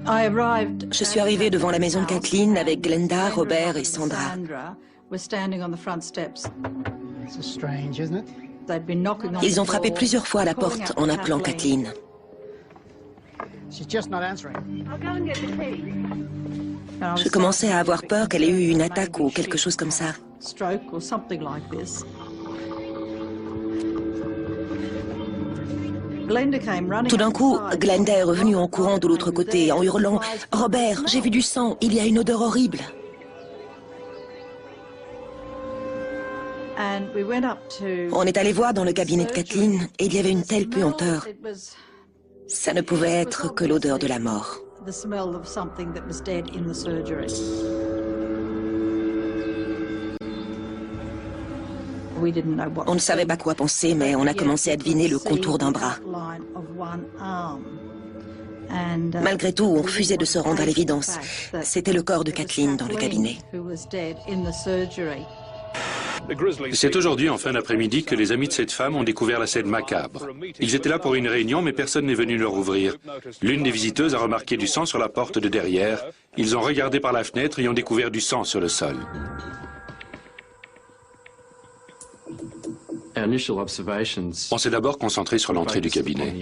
Je suis arrivée devant la maison de Kathleen avec Glenda, Robert et Sandra. Ils ont frappé plusieurs fois à la porte en appelant Kathleen. Je commençais à avoir peur qu'elle ait eu une attaque ou quelque chose comme ça. Tout d'un coup, Glenda est revenue en courant de l'autre côté, en hurlant « Robert, j'ai vu du sang, il y a une odeur horrible !» On est allé voir dans le cabinet de Kathleen et il y avait une telle puanteur. Ça ne pouvait être que l'odeur de la mort. On ne savait pas quoi penser, mais on a commencé à deviner le contour d'un bras. Malgré tout, on refusait de se rendre à l'évidence. C'était le corps de Kathleen dans le cabinet. C'est aujourd'hui, en fin d'après-midi, que les amis de cette femme ont découvert la scène macabre. Ils étaient là pour une réunion, mais personne n'est venu leur ouvrir. L'une des visiteuses a remarqué du sang sur la porte de derrière. Ils ont regardé par la fenêtre et ont découvert du sang sur le sol. On s'est d'abord concentré sur l'entrée du cabinet.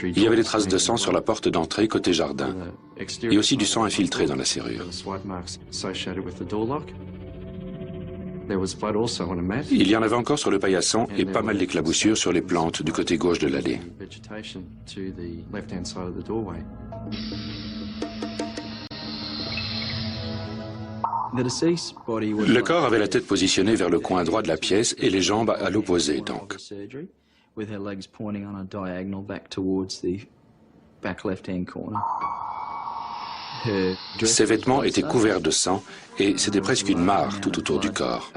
Il y avait des traces de sang sur la porte d'entrée côté jardin et aussi du sang infiltré dans la serrure. Il y en avait encore sur le paillasson et pas mal d'éclaboussures sur les plantes du côté gauche de l'allée. Le corps avait la tête positionnée vers le coin droit de la pièce et les jambes à l'opposé, donc. Ses vêtements étaient couverts de sang et c'était presque une mare tout autour du corps.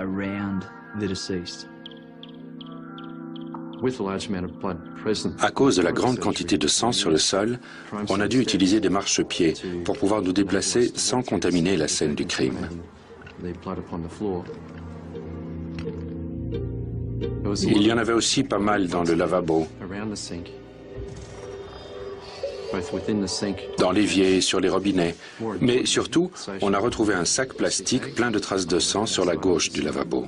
À cause de la grande quantité de sang sur le sol, on a dû utiliser des marchepieds pour pouvoir nous déplacer sans contaminer la scène du crime. Il y en avait aussi pas mal dans le lavabo, dans l'évier, sur les robinets. Mais surtout, on a retrouvé un sac plastique plein de traces de sang sur la gauche du lavabo.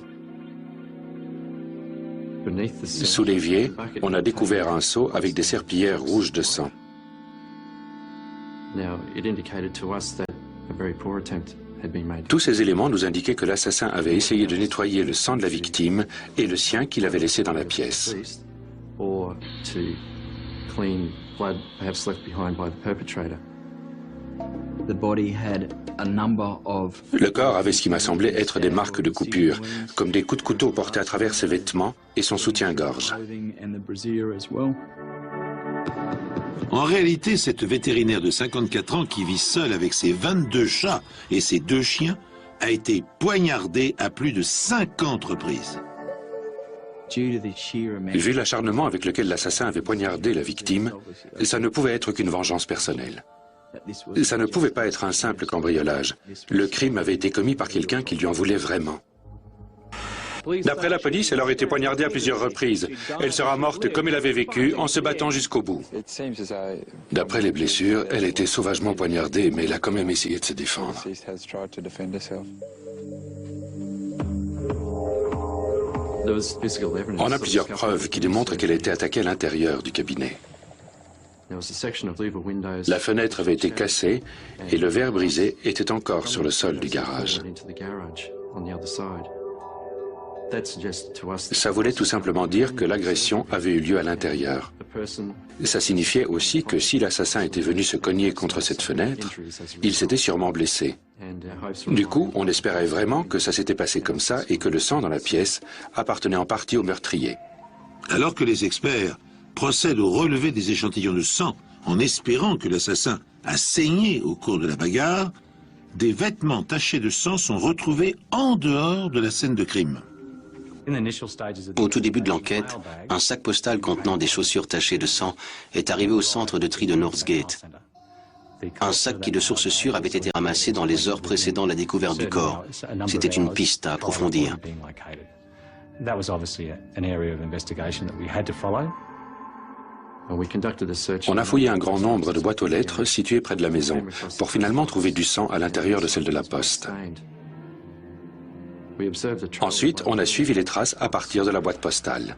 Sous l'évier, on a découvert un seau avec des serpillières rouges de sang. Tous ces éléments nous indiquaient que l'assassin avait essayé de nettoyer le sang de la victime et le sien qu'il avait laissé dans la pièce. Le corps avait ce qui m'a semblé être des marques de coupure, comme des coups de couteau portés à travers ses vêtements et son soutien-gorge. En réalité, cette vétérinaire de 54 ans qui vit seule avec ses 22 chats et ses 2 chiens a été poignardée à plus de 50 reprises. Vu l'acharnement avec lequel l'assassin avait poignardé la victime, ça ne pouvait être qu'une vengeance personnelle. Ça ne pouvait pas être un simple cambriolage. Le crime avait été commis par quelqu'un qui lui en voulait vraiment. D'après la police, elle aurait été poignardée à plusieurs reprises. Elle sera morte comme elle avait vécu, en se battant jusqu'au bout. D'après les blessures, elle a été sauvagement poignardée, mais elle a quand même essayé de se défendre. On a plusieurs preuves qui démontrent qu'elle a été attaquée à l'intérieur du cabinet. La fenêtre avait été cassée et le verre brisé était encore sur le sol du garage. Ça voulait tout simplement dire que l'agression avait eu lieu à l'intérieur. Ça signifiait aussi que si l'assassin était venu se cogner contre cette fenêtre, il s'était sûrement blessé. Du coup, on espérait vraiment que ça s'était passé comme ça et que le sang dans la pièce appartenait en partie au meurtrier. Alors que les experts procèdent au relevé des échantillons de sang en espérant que l'assassin a saigné au cours de la bagarre, des vêtements tachés de sang sont retrouvés en dehors de la scène de crime. Au tout début de l'enquête, un sac postal contenant des chaussures tachées de sang est arrivé au centre de tri de Northgate. Un sac qui, de source sûre, avait été ramassé dans les heures précédant la découverte du corps. C'était une piste à approfondir. On a fouillé un grand nombre de boîtes aux lettres situées près de la maison pour finalement trouver du sang à l'intérieur de celle de la poste. Ensuite, on a suivi les traces à partir de la boîte postale.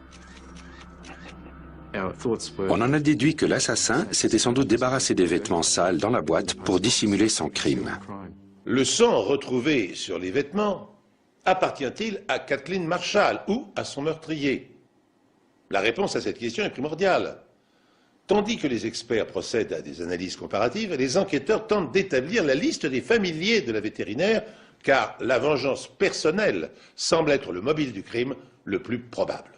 On en a déduit que l'assassin s'était sans doute débarrassé des vêtements sales dans la boîte pour dissimuler son crime. Le sang retrouvé sur les vêtements appartient-il à Kathleen Marshall ou à son meurtrier? La réponse à cette question est primordiale. Tandis que les experts procèdent à des analyses comparatives, les enquêteurs tentent d'établir la liste des familiers de la vétérinaire, car la vengeance personnelle semble être le mobile du crime le plus probable.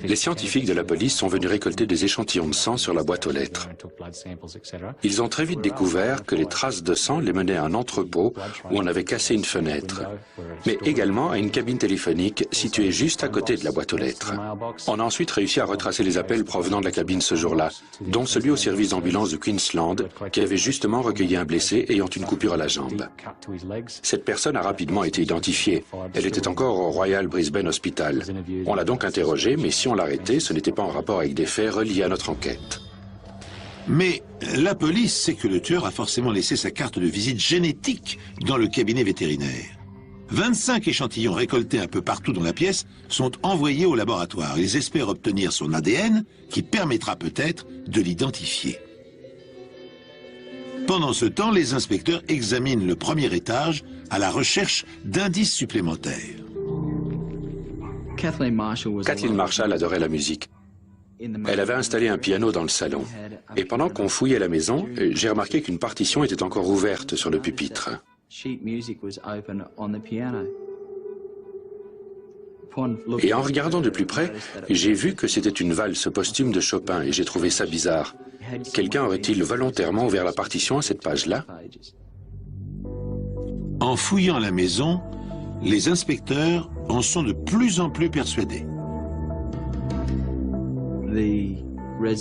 Les scientifiques de la police sont venus récolter des échantillons de sang sur la boîte aux lettres. Ils ont très vite découvert que les traces de sang les menaient à un entrepôt où on avait cassé une fenêtre, mais également à une cabine téléphonique située juste à côté de la boîte aux lettres. On a ensuite réussi à retracer les appels provenant de la cabine ce jour-là, dont celui au service d'ambulance de Queensland qui avait justement recueilli un blessé ayant une coupure à la jambe. Cette personne a rapidement été identifiée. Elle était encore au Royal Brisbane Hospital. On l'a donc interrogée, mais si on l'arrêtait, ce n'était pas en rapport avec des faits reliés à notre enquête. Mais la police sait que le tueur a forcément laissé sa carte de visite génétique dans le cabinet vétérinaire. 25 échantillons récoltés un peu partout dans la pièce sont envoyés au laboratoire. Ils espèrent obtenir son ADN qui permettra peut-être de l'identifier. Pendant ce temps, les inspecteurs examinent le premier étage à la recherche d'indices supplémentaires. Kathleen Marshall adorait la musique. Elle avait installé un piano dans le salon. Et pendant qu'on fouillait la maison, j'ai remarqué qu'une partition était encore ouverte sur le pupitre. Et en regardant de plus près, j'ai vu que c'était une valse posthume de Chopin et j'ai trouvé ça bizarre. Quelqu'un aurait-il volontairement ouvert la partition à cette page-là? En fouillant la maison, les inspecteurs en sont de plus en plus persuadés.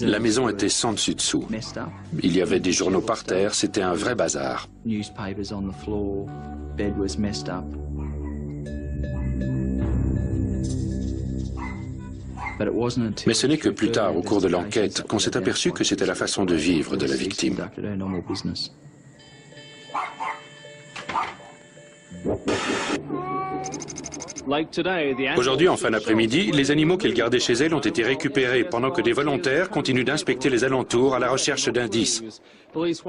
La maison était sans dessus-dessous. Il y avait des journaux par terre, c'était un vrai bazar. Mais ce n'est que plus tard, au cours de l'enquête, qu'on s'est aperçu que c'était la façon de vivre de la victime. Aujourd'hui, en fin d'après-midi, les animaux qu'elle gardait chez elle ont été récupérés pendant que des volontaires continuent d'inspecter les alentours à la recherche d'indices.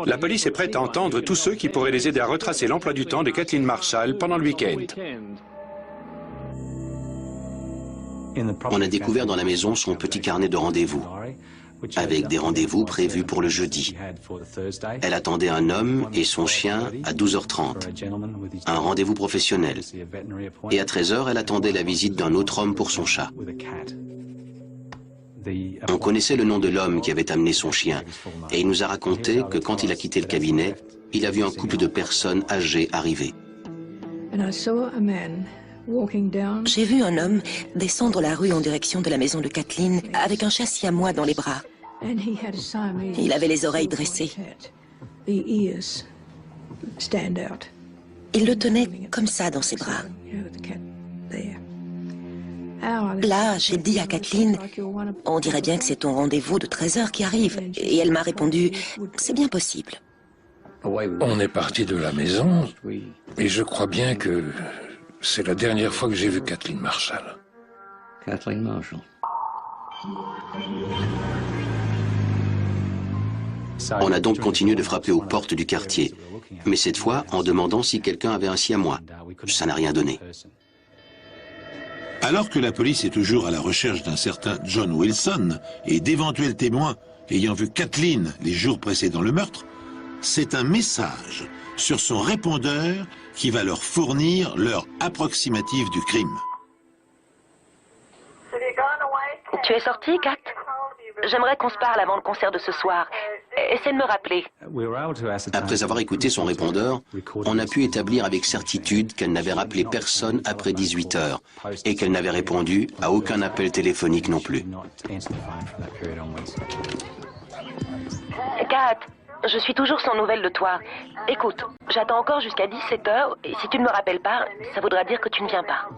La police est prête à entendre tous ceux qui pourraient les aider à retracer l'emploi du temps de Kathleen Marshall pendant le week-end. On a découvert dans la maison son petit carnet de rendez-vous, avec des rendez-vous prévus pour le jeudi. Elle attendait un homme et son chien à 12h30, un rendez-vous professionnel. Et à 13h, elle attendait la visite d'un autre homme pour son chat. On connaissait le nom de l'homme qui avait amené son chien, et il nous a raconté que quand il a quitté le cabinet, il a vu un couple de personnes âgées arriver. J'ai vu un homme descendre la rue en direction de la maison de Kathleen avec un chat siamois dans les bras. Il avait les oreilles dressées. Il le tenait comme ça dans ses bras. Là, j'ai dit à Kathleen, on dirait bien que c'est ton rendez-vous de 13h qui arrive. Et elle m'a répondu, c'est bien possible. On est parti de la maison et je crois bien que c'est la dernière fois que j'ai vu Kathleen Marshall. Kathleen Marshall. On a donc continué de frapper aux portes du quartier, mais cette fois en demandant si quelqu'un avait un siamois. Ça n'a rien donné. Alors que la police est toujours à la recherche d'un certain John Wilson et d'éventuels témoins ayant vu Kathleen les jours précédant le meurtre, c'est un message sur son répondeur qui va leur fournir l'heure approximative du crime. Tu es sorti, Kat? J'aimerais qu'on se parle avant le concert de ce soir. Essaie de me rappeler. Après avoir écouté son répondeur, on a pu établir avec certitude qu'elle n'avait rappelé personne après 18h et qu'elle n'avait répondu à aucun appel téléphonique non plus. Kat, je suis toujours sans nouvelles de toi. Écoute, j'attends encore jusqu'à 17h et si tu ne me rappelles pas, ça voudra dire que tu ne viens pas.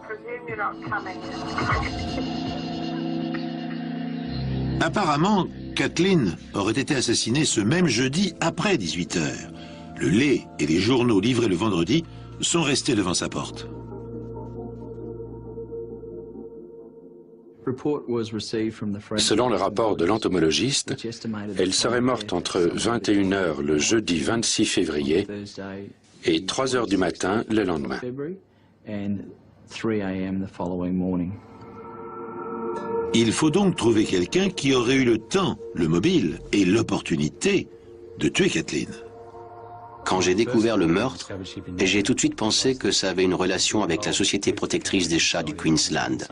Apparemment, Kathleen aurait été assassinée ce même jeudi après 18h. Le lait et les journaux livrés le vendredi sont restés devant sa porte. Selon le rapport de l'entomologiste, elle serait morte entre 21h le jeudi 26 février et 3h du matin le lendemain. Il faut donc trouver quelqu'un qui aurait eu le temps, le mobile et l'opportunité de tuer Kathleen. Quand j'ai découvert le meurtre, j'ai tout de suite pensé que ça avait une relation avec la Société protectrice des chats du Queensland.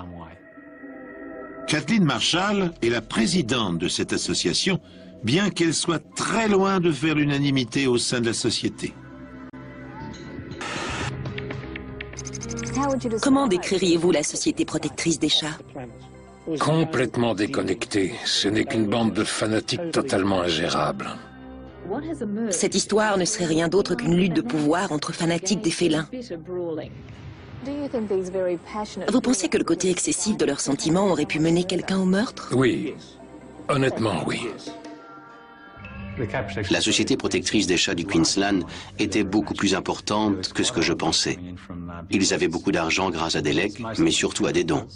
Kathleen Marshall est la présidente de cette association, bien qu'elle soit très loin de faire l'unanimité au sein de la société. Comment décririez-vous la Société protectrice des chats? Complètement déconnectée. Ce n'est qu'une bande de fanatiques totalement ingérables. Cette histoire ne serait rien d'autre qu'une lutte de pouvoir entre fanatiques des félins. Vous pensez que le côté excessif de leurs sentiments aurait pu mener quelqu'un au meurtre? Oui. Honnêtement, oui. La Société protectrice des chats du Queensland était beaucoup plus importante que ce que je pensais. Ils avaient beaucoup d'argent grâce à des legs, mais surtout à des dons.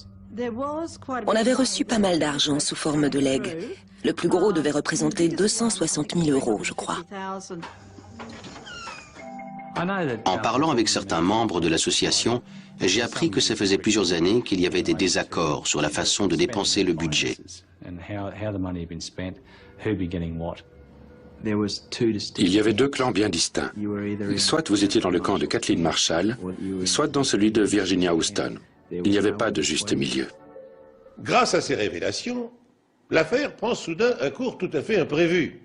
On avait reçu pas mal d'argent sous forme de legs. Le plus gros devait représenter 260 000 €, je crois. En parlant avec certains membres de l'association, j'ai appris que ça faisait plusieurs années qu'il y avait des désaccords sur la façon de dépenser le budget. Il y avait deux clans bien distincts. Soit vous étiez dans le camp de Kathleen Marshall, soit dans celui de Virginia Houston. Il n'y avait pas de juste milieu. Grâce à ces révélations, l'affaire prend soudain un cours tout à fait imprévu.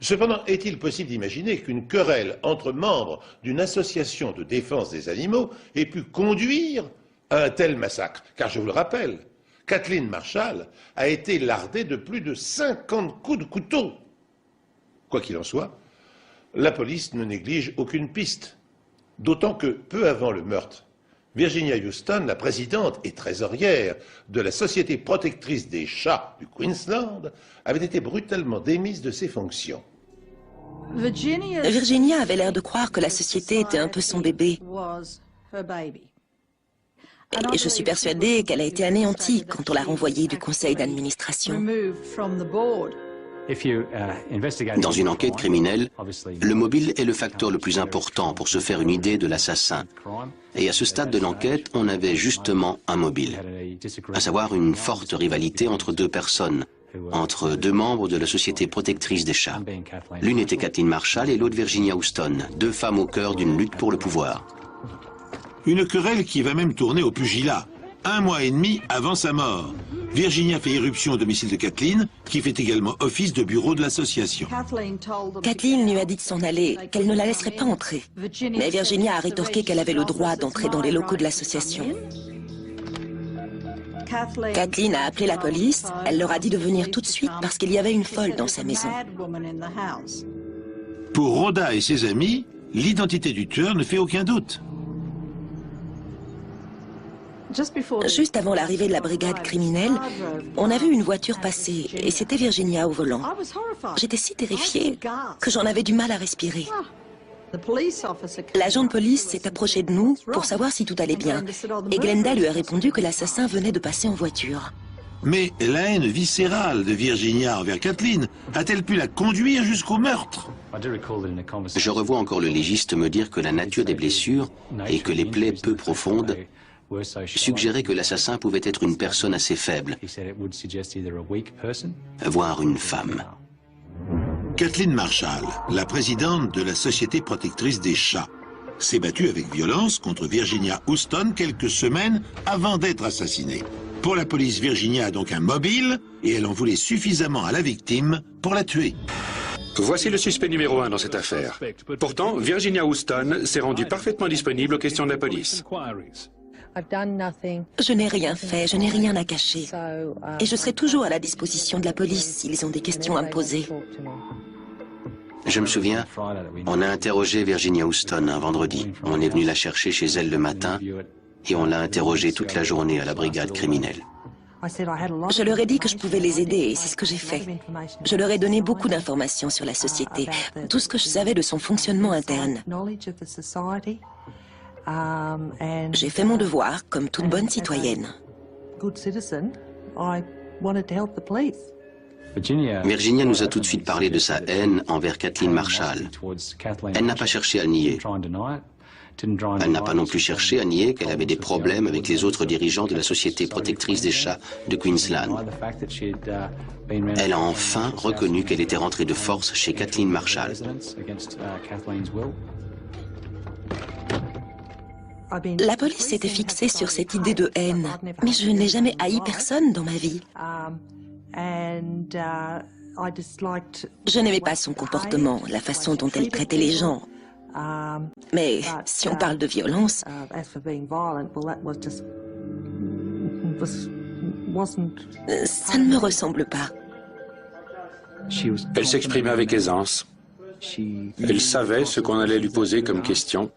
Cependant, est-il possible d'imaginer qu'une querelle entre membres d'une association de défense des animaux ait pu conduire à un tel massacre? Car je vous le rappelle, Kathleen Marshall a été lardée de plus de 50 coups de couteau. Quoi qu'il en soit, la police ne néglige aucune piste. D'autant que, peu avant le meurtre, Virginia Houston, la présidente et trésorière de la Société protectrice des chats du Queensland, avait été brutalement démise de ses fonctions. Virginia avait l'air de croire que la société était un peu son bébé. Et je suis persuadée qu'elle a été anéantie quand on l'a renvoyée du conseil d'administration. Dans une enquête criminelle, le mobile est le facteur le plus important pour se faire une idée de l'assassin. Et à ce stade de l'enquête, on avait justement un mobile, à savoir une forte rivalité entre deux personnes, entre deux membres de la Société protectrice des chats. L'une était Kathleen Marshall et l'autre Virginia Houston, deux femmes au cœur d'une lutte pour le pouvoir. Une querelle qui va même tourner au pugilat, 1 mois et demi avant sa mort. Virginia fait irruption au domicile de Kathleen, qui fait également office de bureau de l'association. Kathleen lui a dit de s'en aller, qu'elle ne la laisserait pas entrer. Mais Virginia a rétorqué qu'elle avait le droit d'entrer dans les locaux de l'association. Kathleen a appelé la police, elle leur a dit de venir tout de suite parce qu'il y avait une folle dans sa maison. Pour Rhoda et ses amis, l'identité du tueur ne fait aucun doute. Juste avant l'arrivée de la brigade criminelle, on a vu une voiture passer et c'était Virginia au volant. J'étais si terrifiée que j'en avais du mal à respirer. L'agent de police s'est approché de nous pour savoir si tout allait bien et Glenda lui a répondu que l'assassin venait de passer en voiture. Mais la haine viscérale de Virginia envers Kathleen a-t-elle pu la conduire jusqu'au meurtre? Je revois encore le légiste me dire que la nature des blessures et que les plaies peu profondes suggérait que l'assassin pouvait être une personne assez faible, voire une femme. Kathleen Marshall, la présidente de la Société protectrice des chats, s'est battue avec violence contre Virginia Houston quelques semaines avant d'être assassinée. Pour la police, Virginia a donc un mobile et elle en voulait suffisamment à la victime pour la tuer. Voici le suspect numéro 1 dans cette affaire. Pourtant, Virginia Houston s'est rendue parfaitement disponible aux questions de la police. Je n'ai rien fait, je n'ai rien à cacher. Et je serai toujours à la disposition de la police s'ils ont des questions à me poser. Je me souviens, on a interrogé Virginia Houston un vendredi. On est venu la chercher chez elle le matin et on l'a interrogée toute la journée à la brigade criminelle. Je leur ai dit que je pouvais les aider et c'est ce que j'ai fait. Je leur ai donné beaucoup d'informations sur la société, tout ce que je savais de son fonctionnement interne. J'ai fait mon devoir comme toute bonne citoyenne. Virginia nous a tout de suite parlé de sa haine envers Kathleen Marshall. Elle n'a pas cherché à le nier. Elle n'a pas non plus cherché à nier qu'elle avait des problèmes avec les autres dirigeants de la Société protectrice des chats de Queensland. Elle a enfin reconnu qu'elle était rentrée de force chez Kathleen Marshall. La police s'était fixée sur cette idée de haine, mais je n'ai jamais haï personne dans ma vie. Je n'aimais pas son comportement, la façon dont elle traitait les gens. Mais si on parle de violence, ça ne me ressemble pas. Elle s'exprimait avec aisance. Elle savait ce qu'on allait lui poser comme question.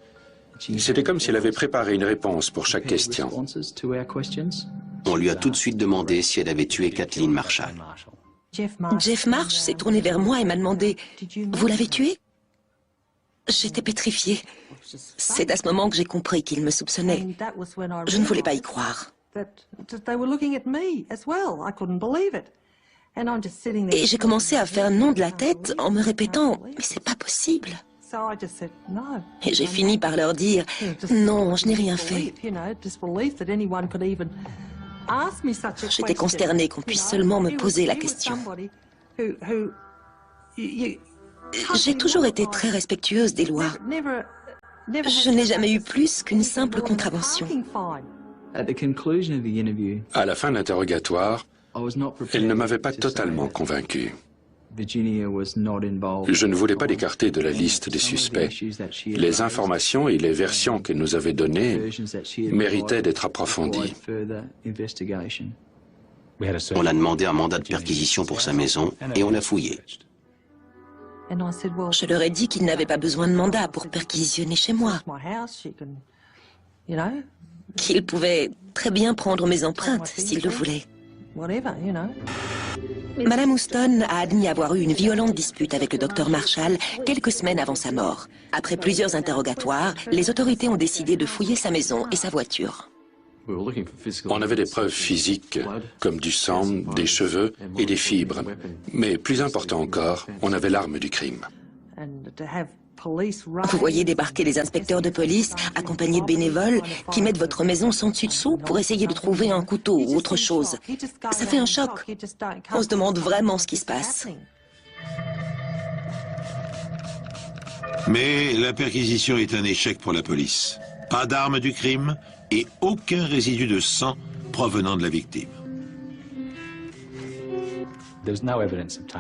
C'était comme si elle avait préparé une réponse pour chaque question. On lui a tout de suite demandé si elle avait tué Kathleen Marshall. Jeff Marsh s'est tourné vers moi et m'a demandé « Vous l'avez tué ?» J'étais pétrifiée. C'est à ce moment que j'ai compris qu'il me soupçonnait. Je ne voulais pas y croire. Et j'ai commencé à faire non de la tête en me répétant « Mais c'est pas possible !» Et j'ai fini par leur dire « Non, je n'ai rien fait. » J'étais consternée qu'on puisse seulement me poser la question. J'ai toujours été très respectueuse des lois. Je n'ai jamais eu plus qu'une simple contravention. À la fin de l'interrogatoire, elle ne m'avait pas totalement convaincu. Je ne voulais pas l'écarter de la liste des suspects. Les informations et les versions qu'elle nous avait données méritaient d'être approfondies. On a demandé un mandat de perquisition pour sa maison et on l'a fouillé. Je leur ai dit qu'ils n'avaient pas besoin de mandat pour perquisitionner chez moi. Qu'ils pouvaient très bien prendre mes empreintes s'ils le voulaient. Madame Houston a admis avoir eu une violente dispute avec le docteur Marshall quelques semaines avant sa mort. Après plusieurs interrogatoires, les autorités ont décidé de fouiller sa maison et sa voiture. On avait des preuves physiques, comme du sang, des cheveux et des fibres. Mais plus important encore, on avait l'arme du crime. Vous voyez débarquer des inspecteurs de police, accompagnés de bénévoles, qui mettent votre maison sans dessus-dessous pour essayer de trouver un couteau ou autre chose. Ça fait un choc. On se demande vraiment ce qui se passe. Mais la perquisition est un échec pour la police. Pas d'arme du crime et aucun résidu de sang provenant de la victime.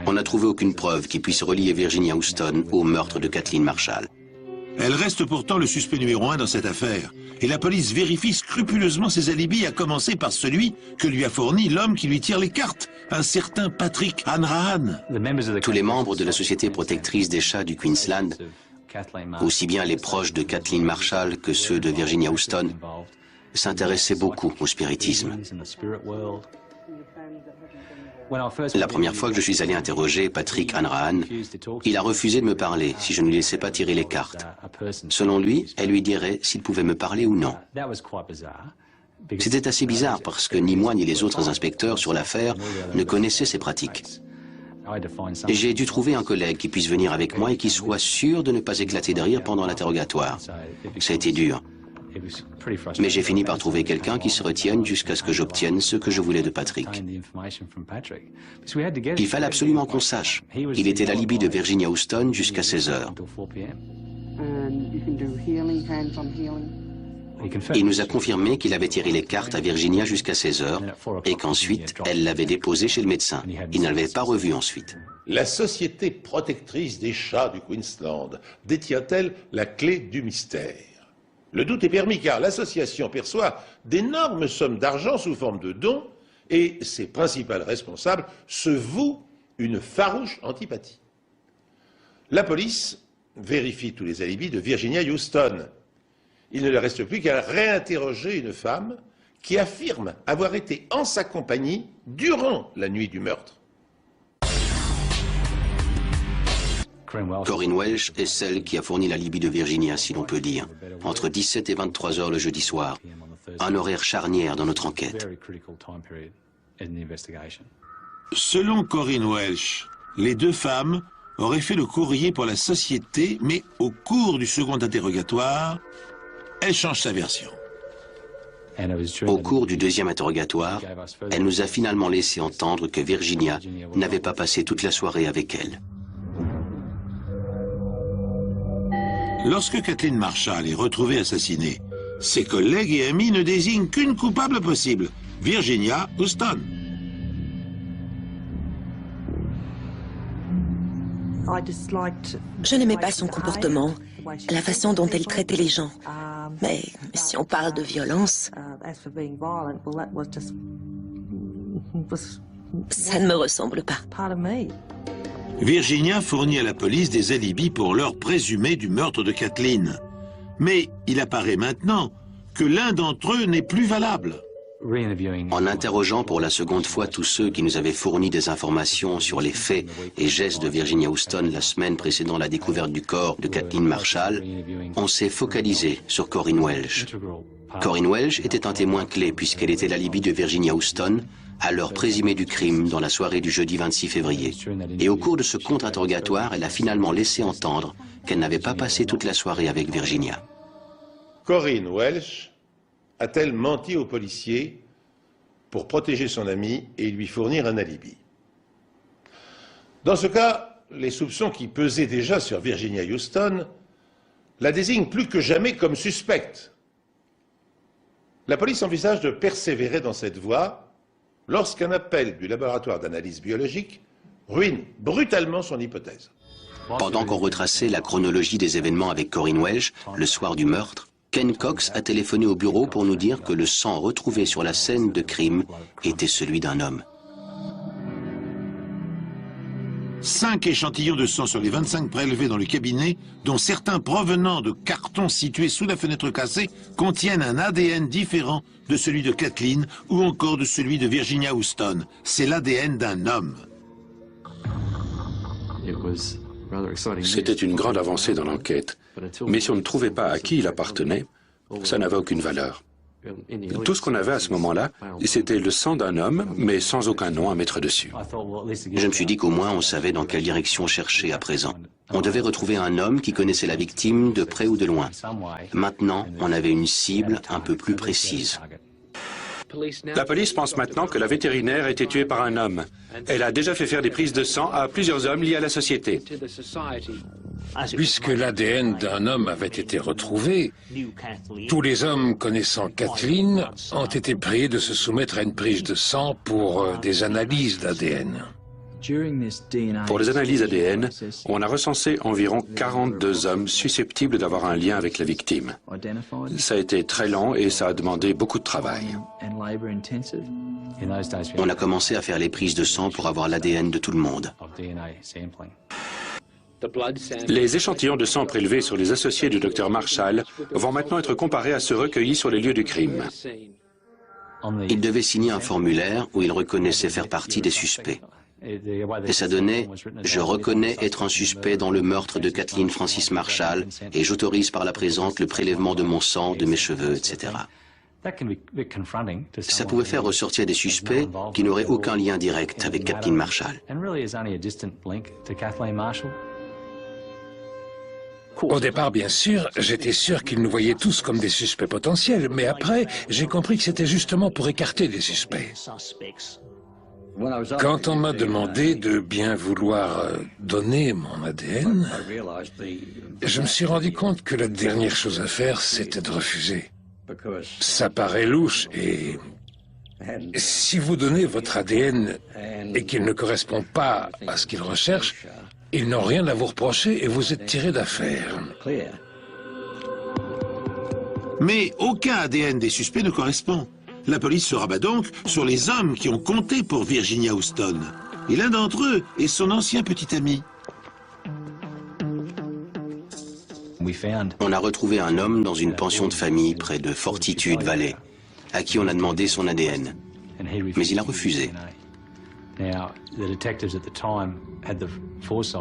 On n'a trouvé aucune preuve qui puisse relier Virginia Houston au meurtre de Kathleen Marshall. Elle reste pourtant le suspect numéro 1 dans cette affaire. Et la police vérifie scrupuleusement ses alibis, à commencer par celui que lui a fourni l'homme qui lui tire les cartes, un certain Patrick Hanrahan. Tous les membres de la Société protectrice des chats du Queensland, aussi bien les proches de Kathleen Marshall que ceux de Virginia Houston, s'intéressaient beaucoup au spiritisme. La première fois que je suis allé interroger Patrick Hanrahan, il a refusé de me parler si je ne lui laissais pas tirer les cartes. Selon lui, elle lui dirait s'il pouvait me parler ou non. C'était assez bizarre parce que ni moi ni les autres inspecteurs sur l'affaire ne connaissaient ces pratiques. J'ai dû trouver un collègue qui puisse venir avec moi et qui soit sûr de ne pas éclater de rire pendant l'interrogatoire. Ça a été dur. Mais j'ai fini par trouver quelqu'un qui se retienne jusqu'à ce que j'obtienne ce que je voulais de Patrick. Il fallait absolument qu'on sache. Il était l'alibi de Virginia Houston jusqu'à 16 heures. Il nous a confirmé qu'il avait tiré les cartes à Virginia jusqu'à 16 heures et qu'ensuite, elle l'avait déposé chez le médecin. Il ne l'avait pas revu ensuite. La Société protectrice des chats du Queensland détient-elle la clé du mystère? Le doute est permis car l'association perçoit d'énormes sommes d'argent sous forme de dons et ses principales responsables se vouent une farouche antipathie. La police vérifie tous les alibis de Virginia Houston. Il ne leur reste plus qu'à réinterroger une femme qui affirme avoir été en sa compagnie durant la nuit du meurtre. Corinne Welsh est celle qui a fourni l'alibi de Virginia, si l'on peut dire, entre 17 et 23 heures le jeudi soir, un horaire charnière dans notre enquête. Selon Corinne Welsh, les deux femmes auraient fait le courrier pour la société, mais au cours du second interrogatoire, elle change sa version. Au cours du deuxième interrogatoire, elle nous a finalement laissé entendre que Virginia n'avait pas passé toute la soirée avec elle. Lorsque Kathleen Marshall est retrouvée assassinée, ses collègues et amis ne désignent qu'une coupable possible, Virginia Houston. Je n'aimais pas son comportement, la façon dont elle traitait les gens. Mais si on parle de violence, ça ne me ressemble pas. Virginia fournit à la police des alibis pour l'heure présumée du meurtre de Kathleen. Mais il apparaît maintenant que l'un d'entre eux n'est plus valable. En interrogeant pour la seconde fois tous ceux qui nous avaient fourni des informations sur les faits et gestes de Virginia Houston la semaine précédant la découverte du corps de Kathleen Marshall, on s'est focalisé sur Corinne Welsh. Corinne Welsh était un témoin clé puisqu'elle était l'alibi de Virginia Houston à l'heure présumée du crime dans la soirée du jeudi 26 février. Et au cours de ce contre-interrogatoire, elle a finalement laissé entendre qu'elle n'avait pas passé toute la soirée avec Virginia. Corinne Welsh a-t-elle menti aux policiers pour protéger son ami et lui fournir un alibi? Dans ce cas, les soupçons qui pesaient déjà sur Virginia Houston la désignent plus que jamais comme suspecte. La police envisage de persévérer dans cette voie lorsqu'un appel du laboratoire d'analyse biologique ruine brutalement son hypothèse. Pendant qu'on retraçait la chronologie des événements avec Corinne Welsh, le soir du meurtre, Ken Cox a téléphoné au bureau pour nous dire que le sang retrouvé sur la scène de crime était celui d'un homme. 5 échantillons de sang sur les 25 prélevés dans le cabinet, dont certains provenant de cartons situés sous la fenêtre cassée, contiennent un ADN différent de celui de Kathleen ou encore de celui de Virginia Houston. C'est l'ADN d'un homme. C'était une grande avancée dans l'enquête. Mais si on ne trouvait pas à qui il appartenait, ça n'avait aucune valeur. Tout ce qu'on avait à ce moment-là, c'était le sang d'un homme, mais sans aucun nom à mettre dessus. Je me suis dit qu'au moins on savait dans quelle direction chercher à présent. On devait retrouver un homme qui connaissait la victime de près ou de loin. Maintenant, on avait une cible un peu plus précise. La police pense maintenant que la vétérinaire a été tuée par un homme. Elle a déjà fait faire des prises de sang à plusieurs hommes liés à la société. Puisque l'ADN d'un homme avait été retrouvé, tous les hommes connaissant Kathleen ont été priés de se soumettre à une prise de sang pour des analyses d'ADN. Pour les analyses ADN, on a recensé environ 42 hommes susceptibles d'avoir un lien avec la victime. Ça a été très lent et ça a demandé beaucoup de travail. On a commencé à faire les prises de sang pour avoir l'ADN de tout le monde. Les échantillons de sang prélevés sur les associés du Dr Marshall vont maintenant être comparés à ceux recueillis sur les lieux du crime. Il devait signer un formulaire où il reconnaissait faire partie des suspects. Et ça donnait « Je reconnais être un suspect dans le meurtre de Kathleen Francis Marshall et j'autorise par la présente le prélèvement de mon sang, de mes cheveux, etc. » Ça pouvait faire ressortir des suspects qui n'auraient aucun lien direct avec Kathleen Marshall. Au départ, bien sûr, j'étais sûr qu'ils nous voyaient tous comme des suspects potentiels, mais après, j'ai compris que c'était justement pour écarter des suspects. Quand on m'a demandé de bien vouloir donner mon ADN, je me suis rendu compte que la dernière chose à faire, c'était de refuser. Ça paraît louche et si vous donnez votre ADN et qu'il ne correspond pas à ce qu'ils recherchent, ils n'ont rien à vous reprocher et vous êtes tiré d'affaire. Mais aucun ADN des suspects ne correspond. La police se rabat donc sur les hommes qui ont compté pour Virginia Houston. Et l'un d'entre eux est son ancien petit ami. On a retrouvé un homme dans une pension de famille près de Fortitude Valley. à qui on a demandé son ADN. Mais il a refusé.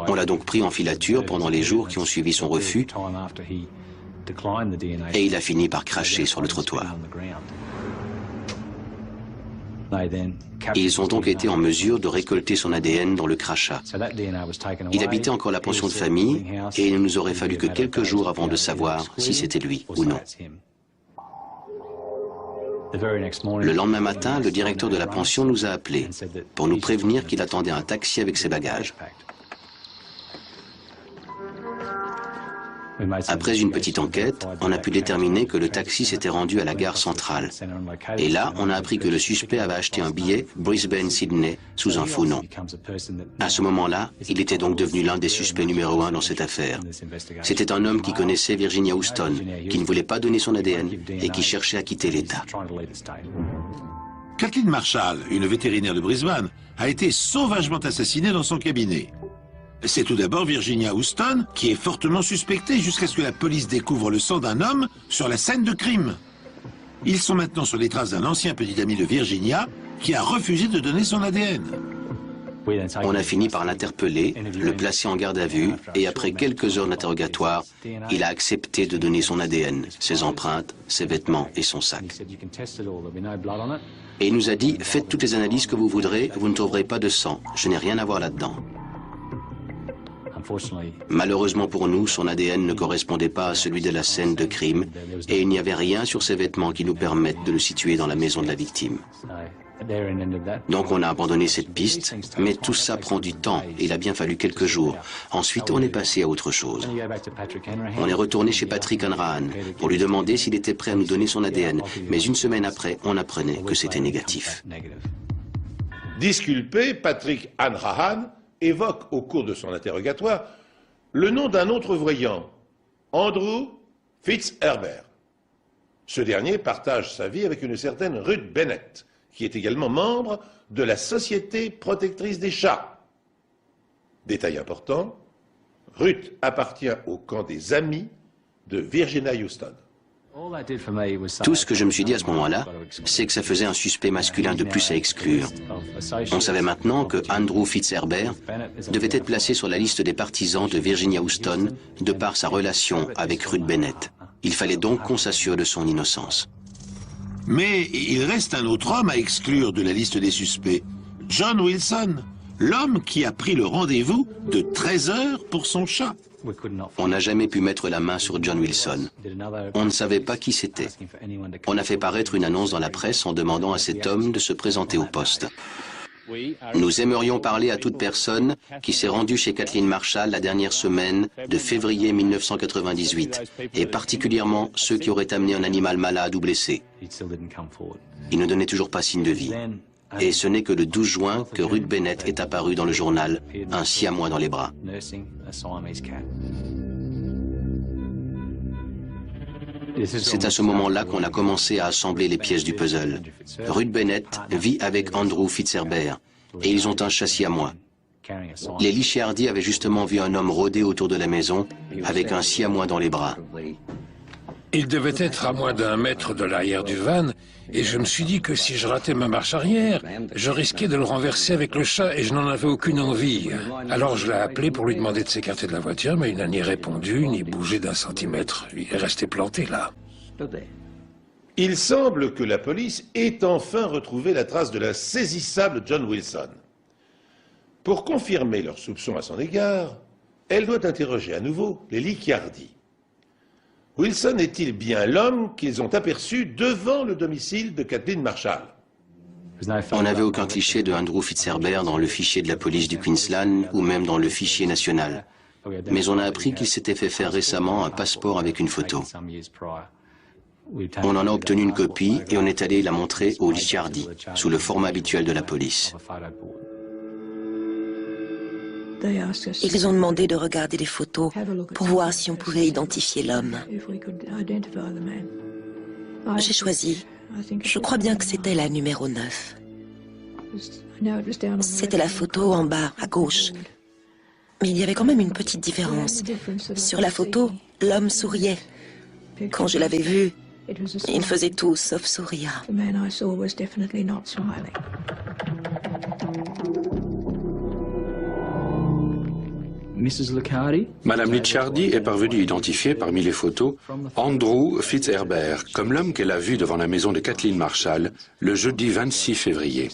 On l'a donc pris en filature pendant les jours qui ont suivi son refus et il a fini par cracher sur le trottoir. Ils ont donc été en mesure de récolter son ADN dans le crachat. Il habitait encore la pension de famille et il ne nous aurait fallu que quelques jours avant de savoir si c'était lui ou non. Le lendemain matin, le directeur de la pension nous a appelés pour nous prévenir qu'il attendait un taxi avec ses bagages. Après une petite enquête, on a pu déterminer que le taxi s'était rendu à la gare centrale. Et là, on a appris que le suspect avait acheté un billet Brisbane-Sydney sous un faux nom. À ce moment-là, il était donc devenu l'un des suspects numéro 1 dans cette affaire. C'était un homme qui connaissait Virginia Houston, qui ne voulait pas donner son ADN et qui cherchait à quitter l'État. Kathleen Marshall, une vétérinaire de Brisbane, a été sauvagement assassinée dans son cabinet. C'est tout d'abord Virginia Houston qui est fortement suspectée jusqu'à ce que la police découvre le sang d'un homme sur la scène de crime. Ils sont maintenant sur les traces d'un ancien petit ami de Virginia qui a refusé de donner son ADN. On a fini par l'interpeller, le placer en garde à vue et après quelques heures d'interrogatoire, il a accepté de donner son ADN, ses empreintes, ses vêtements et son sac. Et il nous a dit « Faites toutes les analyses que vous voudrez, vous ne trouverez pas de sang, je n'ai rien à voir là-dedans ». Malheureusement pour nous, son ADN ne correspondait pas à celui de la scène de crime et il n'y avait rien sur ses vêtements qui nous permettent de le situer dans la maison de la victime. Donc on a abandonné cette piste, mais tout ça prend du temps et il a bien fallu quelques jours. Ensuite, on est passé à autre chose. On est retourné chez Patrick Hanrahan pour lui demander s'il était prêt à nous donner son ADN, mais une semaine après, on apprenait que c'était négatif. Disculpé, Patrick Hanrahan évoque au cours de son interrogatoire le nom d'un autre voyant, Andrew Fitzherbert. Ce dernier partage sa vie avec une certaine Ruth Bennett, qui est également membre de la Société protectrice des chats. Détail important, Ruth appartient au camp des amis de Virginia Houston. Tout ce que je me suis dit à ce moment-là, c'est que ça faisait un suspect masculin de plus à exclure. On savait maintenant que Andrew Fitzherbert devait être placé sur la liste des partisans de Virginia Houston de par sa relation avec Ruth Bennett. Il fallait donc qu'on s'assure de son innocence. Mais il reste un autre homme à exclure de la liste des suspects, John Wilson, l'homme qui a pris le rendez-vous de 13 heures pour son chat. On n'a jamais pu mettre la main sur John Wilson. On ne savait pas qui c'était. On a fait paraître une annonce dans la presse en demandant à cet homme de se présenter au poste. Nous aimerions parler à toute personne qui s'est rendue chez Kathleen Marshall la dernière semaine de février 1998, et particulièrement ceux qui auraient amené un animal malade ou blessé. Il ne donnait toujours pas signe de vie. Et ce n'est que le 12 juin que Ruth Bennett est apparue dans le journal, un siamois dans les bras. C'est à ce moment-là qu'on a commencé à assembler les pièces du puzzle. Ruth Bennett vit avec Andrew Fitzherbert, et ils ont un chat siamois. Les Licciardi avaient justement vu un homme rôder autour de la maison, avec un siamois dans les bras. Il devait être à moins d'1 mètre de l'arrière du van, et je me suis dit que si je ratais ma marche arrière, je risquais de le renverser avec le chat et je n'en avais aucune envie. Alors je l'ai appelé pour lui demander de s'écarter de la voiture, mais il n'a ni répondu, ni bougé d'1 centimètre. Il est resté planté là. Il semble que la police ait enfin retrouvé la trace de l'insaisissable John Wilson. Pour confirmer leurs soupçons à son égard, elle doit interroger à nouveau les Licciardi. Wilson est-il bien l'homme qu'ils ont aperçu devant le domicile de Kathleen Marshall? On n'avait aucun cliché de Andrew Fitzherbert dans le fichier de la police du Queensland ou même dans le fichier national. Mais on a appris qu'il s'était fait faire récemment un passeport avec une photo. On en a obtenu une copie et on est allé la montrer aux Licciardi, sous le format habituel de la police. Ils ont demandé de regarder les photos pour voir si on pouvait identifier l'homme. J'ai choisi. Je crois bien que c'était la numéro 9. C'était la photo en bas, à gauche. Mais il y avait quand même une petite différence. Sur la photo, l'homme souriait. Quand je l'avais vu, Il faisait tout sauf sourire. Madame Licciardi est parvenue à identifier parmi les photos Andrew Fitzherbert comme l'homme qu'elle a vu devant la maison de Kathleen Marshall le jeudi 26 février.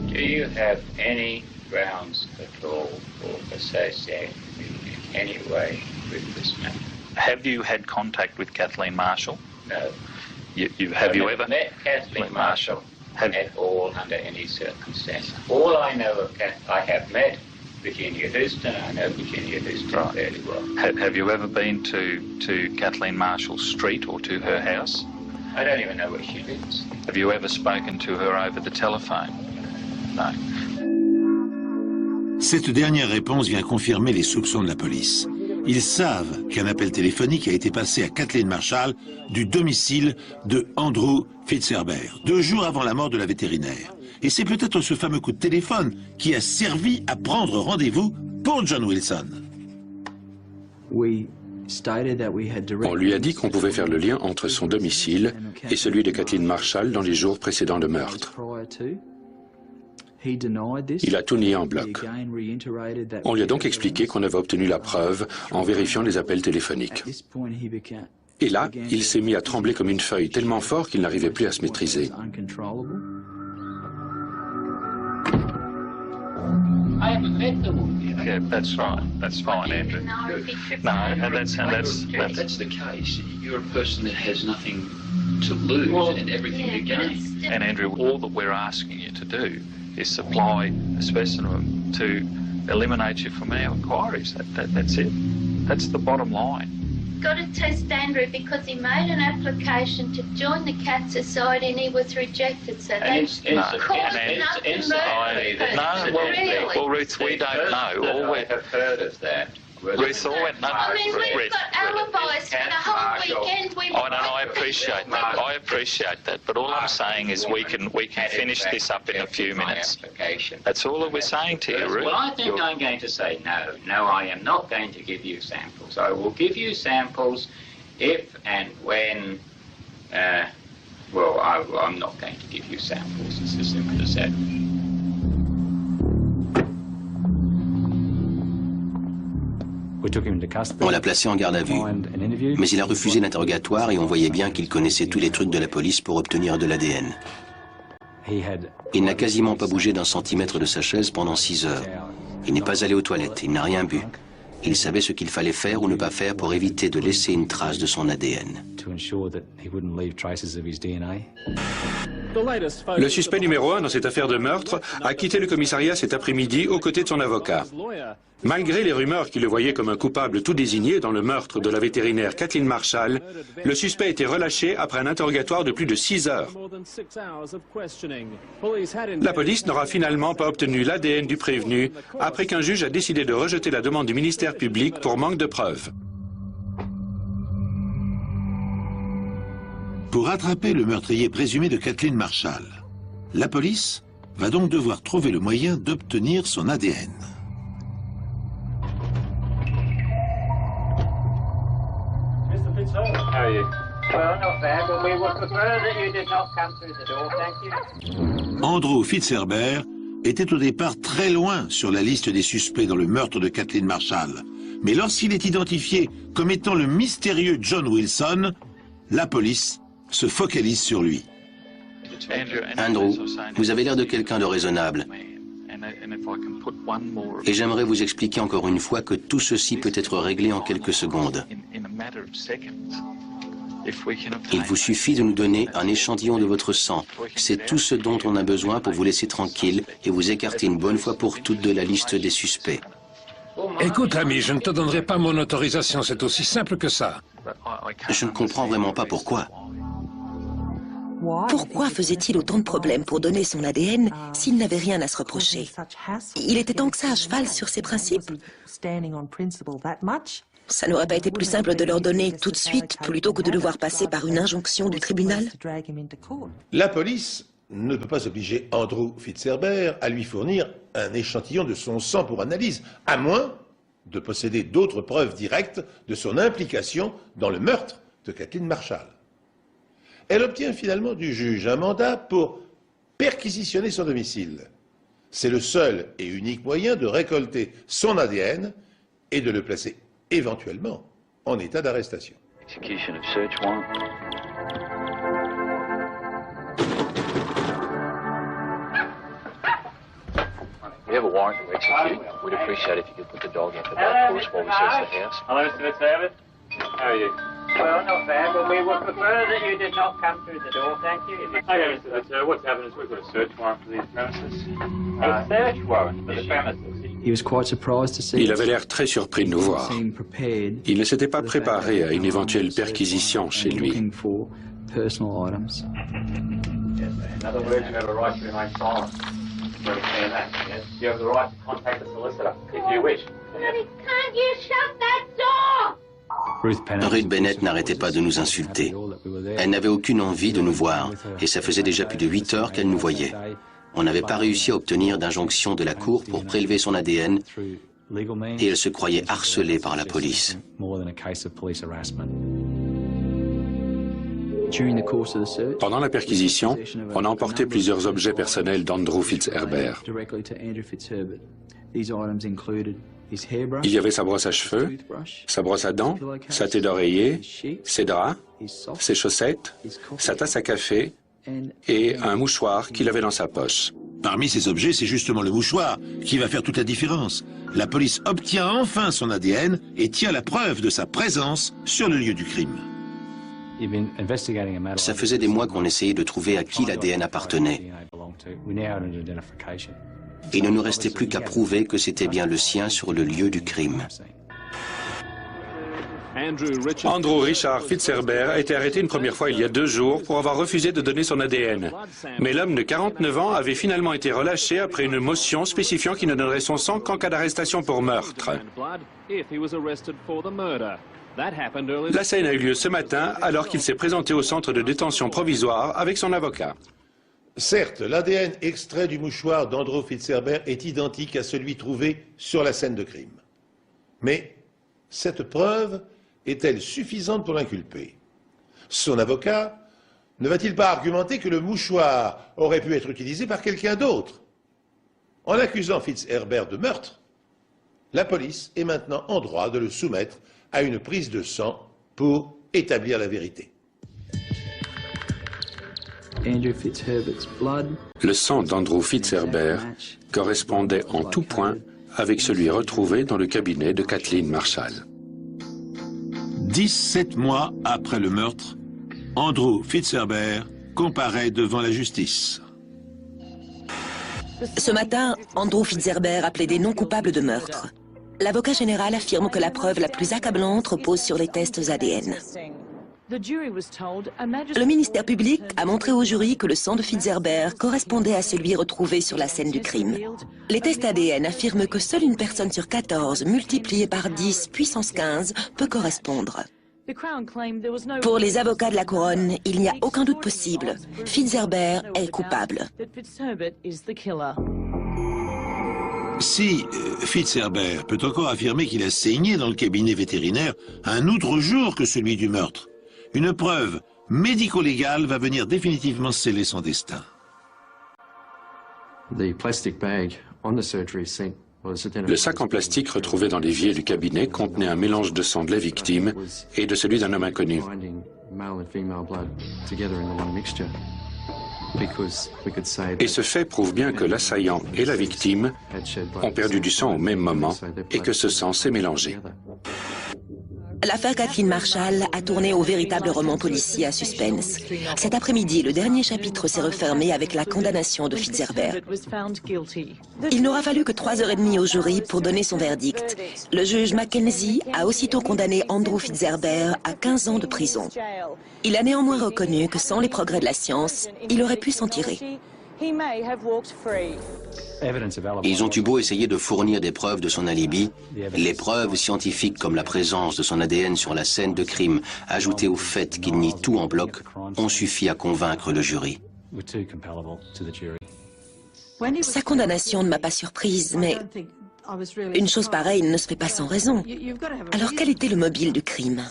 Do you have any grounds at all for associating me in any way with this matter? Have you had contact with Kathleen Marshall? No. Have you ever met Kathleen Marshall at all under any circumstance? All I know of I have met Virginia Houston. I know Virginia Houston fairly well. Have you ever been to Kathleen Marshall's street or to her house? I don't even know where she lives. Have you ever spoken to her over the telephone? No. Cette dernière réponse vient confirmer les soupçons de la police. Ils savent qu'un appel téléphonique a été passé à Kathleen Marshall du domicile de Andrew Fitzherbert, 2 jours avant la mort de la vétérinaire. Et c'est peut-être ce fameux coup de téléphone qui a servi à prendre rendez-vous pour John Wilson. On lui a dit qu'on pouvait faire le lien entre son domicile et celui de Kathleen Marshall dans les jours précédant le meurtre. Il a tout nié en bloc. On lui a donc expliqué qu'on avait obtenu la preuve en vérifiant les appels téléphoniques. Et là, il s'est mis à trembler comme une feuille, tellement fort qu'il n'arrivait plus à se maîtriser. I haven't met the woman. Yeah, that's right. That's fine, Andrew. No, and that's If that's the case, you're a person that has nothing to lose and everything to gain. And Andrew, all that we're asking you to do is supply a specimen to eliminate you from our inquiries. That's it. That's the bottom line. Got to test Andrew because he made an application to join the Cat Society and he was rejected. So that's caused enough to murder. Well, Ruth, we don't know. I have heard of that. Ruth, I mean, we've got alibis for the whole weekend. I appreciate that. I appreciate that. But all I'm saying is we can finish this up in a few minutes. That's all that we're saying to you, Ruth. Well, I think I'm going to say no. No, I am not going to give you samples. I will give you samples if and when. I'm not going to give you samples. It's as simple as that. On l'a placé en garde à vue, mais il a refusé l'interrogatoire et on voyait bien qu'il connaissait tous les trucs de la police pour obtenir de l'ADN. Il n'a quasiment pas bougé d'un centimètre de sa chaise pendant 6 heures. Il n'est pas allé aux toilettes, il n'a rien bu. Il savait ce qu'il fallait faire ou ne pas faire pour éviter de laisser une trace de son ADN. Le suspect numéro 1 dans cette affaire de meurtre a quitté le commissariat cet après-midi aux côtés de son avocat. Malgré les rumeurs qui le voyaient comme un coupable tout désigné dans le meurtre de la vétérinaire Kathleen Marshall, le suspect a été relâché après un interrogatoire de plus de 6 heures. La police n'aura finalement pas obtenu l'ADN du prévenu après qu'un juge a décidé de rejeter la demande du ministère public pour manque de preuves. Pour rattraper le meurtrier présumé de Kathleen Marshall, la police va donc devoir trouver le moyen d'obtenir son ADN. How are you? Well, not bad, but we would prefer that you did not come through the door, thank you. Andrew Fitzherbert était au départ très loin sur la liste des suspects dans le meurtre de Kathleen Marshall. Mais lorsqu'il est identifié comme étant le mystérieux John Wilson, la police se focalise sur lui. Andrew, vous avez l'air de quelqu'un de raisonnable. Et j'aimerais vous expliquer encore une fois que tout ceci peut être réglé en quelques secondes. Il vous suffit de nous donner un échantillon de votre sang. C'est tout ce dont on a besoin pour vous laisser tranquille et vous écarter une bonne fois pour toutes de la liste des suspects. Écoute, ami, je ne te donnerai pas mon autorisation, c'est aussi simple que ça. Je ne comprends vraiment pas pourquoi. Pourquoi faisait-il autant de problèmes pour donner son ADN s'il n'avait rien à se reprocher? Il était tant que ça à cheval sur ses principes. Ça n'aurait pas été plus simple de leur donner tout de suite plutôt que de devoir passer par une injonction du tribunal? La police ne peut pas obliger Andrew Fitzherbert à lui fournir un échantillon de son sang pour analyse, à moins de posséder d'autres preuves directes de son implication dans le meurtre de Kathleen Marshall. Elle obtient finalement du juge un mandat pour perquisitionner son domicile. C'est le seul et unique moyen de récolter son ADN et de le placer éventuellement en état d'arrestation. Execution of search warrant. We have a warrant to execute. We'd appreciate if you could put the dog into that for us while we search the house. Hello, Mr. Fitzherbert. How are you? Well, not bad, but we would prefer that you did not come through the door, thank you. Okay, Mr. Fitzherbert, what's happened is we've got a search warrant for these premises. A search warrant for the premises? Il avait l'air très surpris de nous voir. Il ne s'était pas préparé à une éventuelle perquisition chez lui. In other words, you have a right to remain silent. You understand that, yes? You have the right to contact the solicitor, if you wish. Daddy, can't you shut that door? Ruth Bennett n'arrêtait pas de nous insulter. Elle n'avait aucune envie de nous voir, et ça faisait déjà plus de 8 heures qu'elle nous voyait. On n'avait pas réussi à obtenir d'injonction de la Cour pour prélever son ADN, et elle se croyait harcelée par la police. Pendant la perquisition, on a emporté plusieurs objets personnels d'Andrew Fitzherbert. Il y avait sa brosse à cheveux, sa brosse à dents, sa thé d'oreiller, ses draps, ses chaussettes, sa tasse à café et un mouchoir qu'il avait dans sa poche. Parmi ces objets, c'est justement le mouchoir qui va faire toute la différence. La police obtient enfin son ADN et tient la preuve de sa présence sur le lieu du crime. Ça faisait des mois qu'on essayait de trouver à qui l'ADN appartenait. Il ne nous restait plus qu'à prouver que c'était bien le sien sur le lieu du crime. Andrew Richard Fitzherbert a été arrêté une première fois il y a 2 jours pour avoir refusé de donner son ADN. Mais l'homme de 49 ans avait finalement été relâché après une motion spécifiant qu'il ne donnerait son sang qu'en cas d'arrestation pour meurtre. La scène a eu lieu ce matin alors qu'il s'est présenté au centre de détention provisoire avec son avocat. Certes, l'ADN extrait du mouchoir d'Andrew Fitzherbert est identique à celui trouvé sur la scène de crime. Mais cette preuve est-elle suffisante pour l'inculper? Son avocat ne va-t-il pas argumenter que le mouchoir aurait pu être utilisé par quelqu'un d'autre? En accusant Fitzherbert de meurtre, la police est maintenant en droit de le soumettre à une prise de sang pour établir la vérité. Le sang d'Andrew Fitzherbert correspondait en tout point avec celui retrouvé dans le cabinet de Kathleen Marshall. 17 mois après le meurtre, Andrew Fitzherbert comparaît devant la justice. Ce matin, Andrew Fitzherbert a plaidé non coupable de meurtre. L'avocat général affirme que la preuve la plus accablante repose sur les tests ADN. Le ministère public a montré au jury que le sang de Fitzherbert correspondait à celui retrouvé sur la scène du crime. Les tests ADN affirment que seule une personne sur 14 multipliée par 10 puissance 15 peut correspondre. Pour les avocats de la couronne, il n'y a aucun doute possible. Fitzherbert est coupable. Si Fitzherbert peut encore affirmer qu'il a saigné dans le cabinet vétérinaire un autre jour que celui du meurtre, une preuve médico-légale va venir définitivement sceller son destin. Le sac en plastique retrouvé dans l'évier du cabinet contenait un mélange de sang de la victime et de celui d'un homme inconnu. Et ce fait prouve bien que l'assaillant et la victime ont perdu du sang au même moment et que ce sang s'est mélangé. L'affaire Kathleen Marshall a tourné au véritable roman policier à suspense. Cet après-midi, le dernier chapitre s'est refermé avec la condamnation de Fitzherbert. Il n'aura fallu que 3h30 au jury pour donner son verdict. Le juge Mackenzie a aussitôt condamné Andrew Fitzherbert à 15 ans de prison. Il a néanmoins reconnu que sans les progrès de la science, il aurait pu s'en tirer. Ils ont eu beau essayer de fournir des preuves de son alibi, les preuves scientifiques comme la présence de son ADN sur la scène de crime, ajoutées au fait qu'il nie tout en bloc, ont suffi à convaincre le jury. Sa condamnation ne m'a pas surprise, mais une chose pareille ne se fait pas sans raison. Alors quel était le mobile du crime?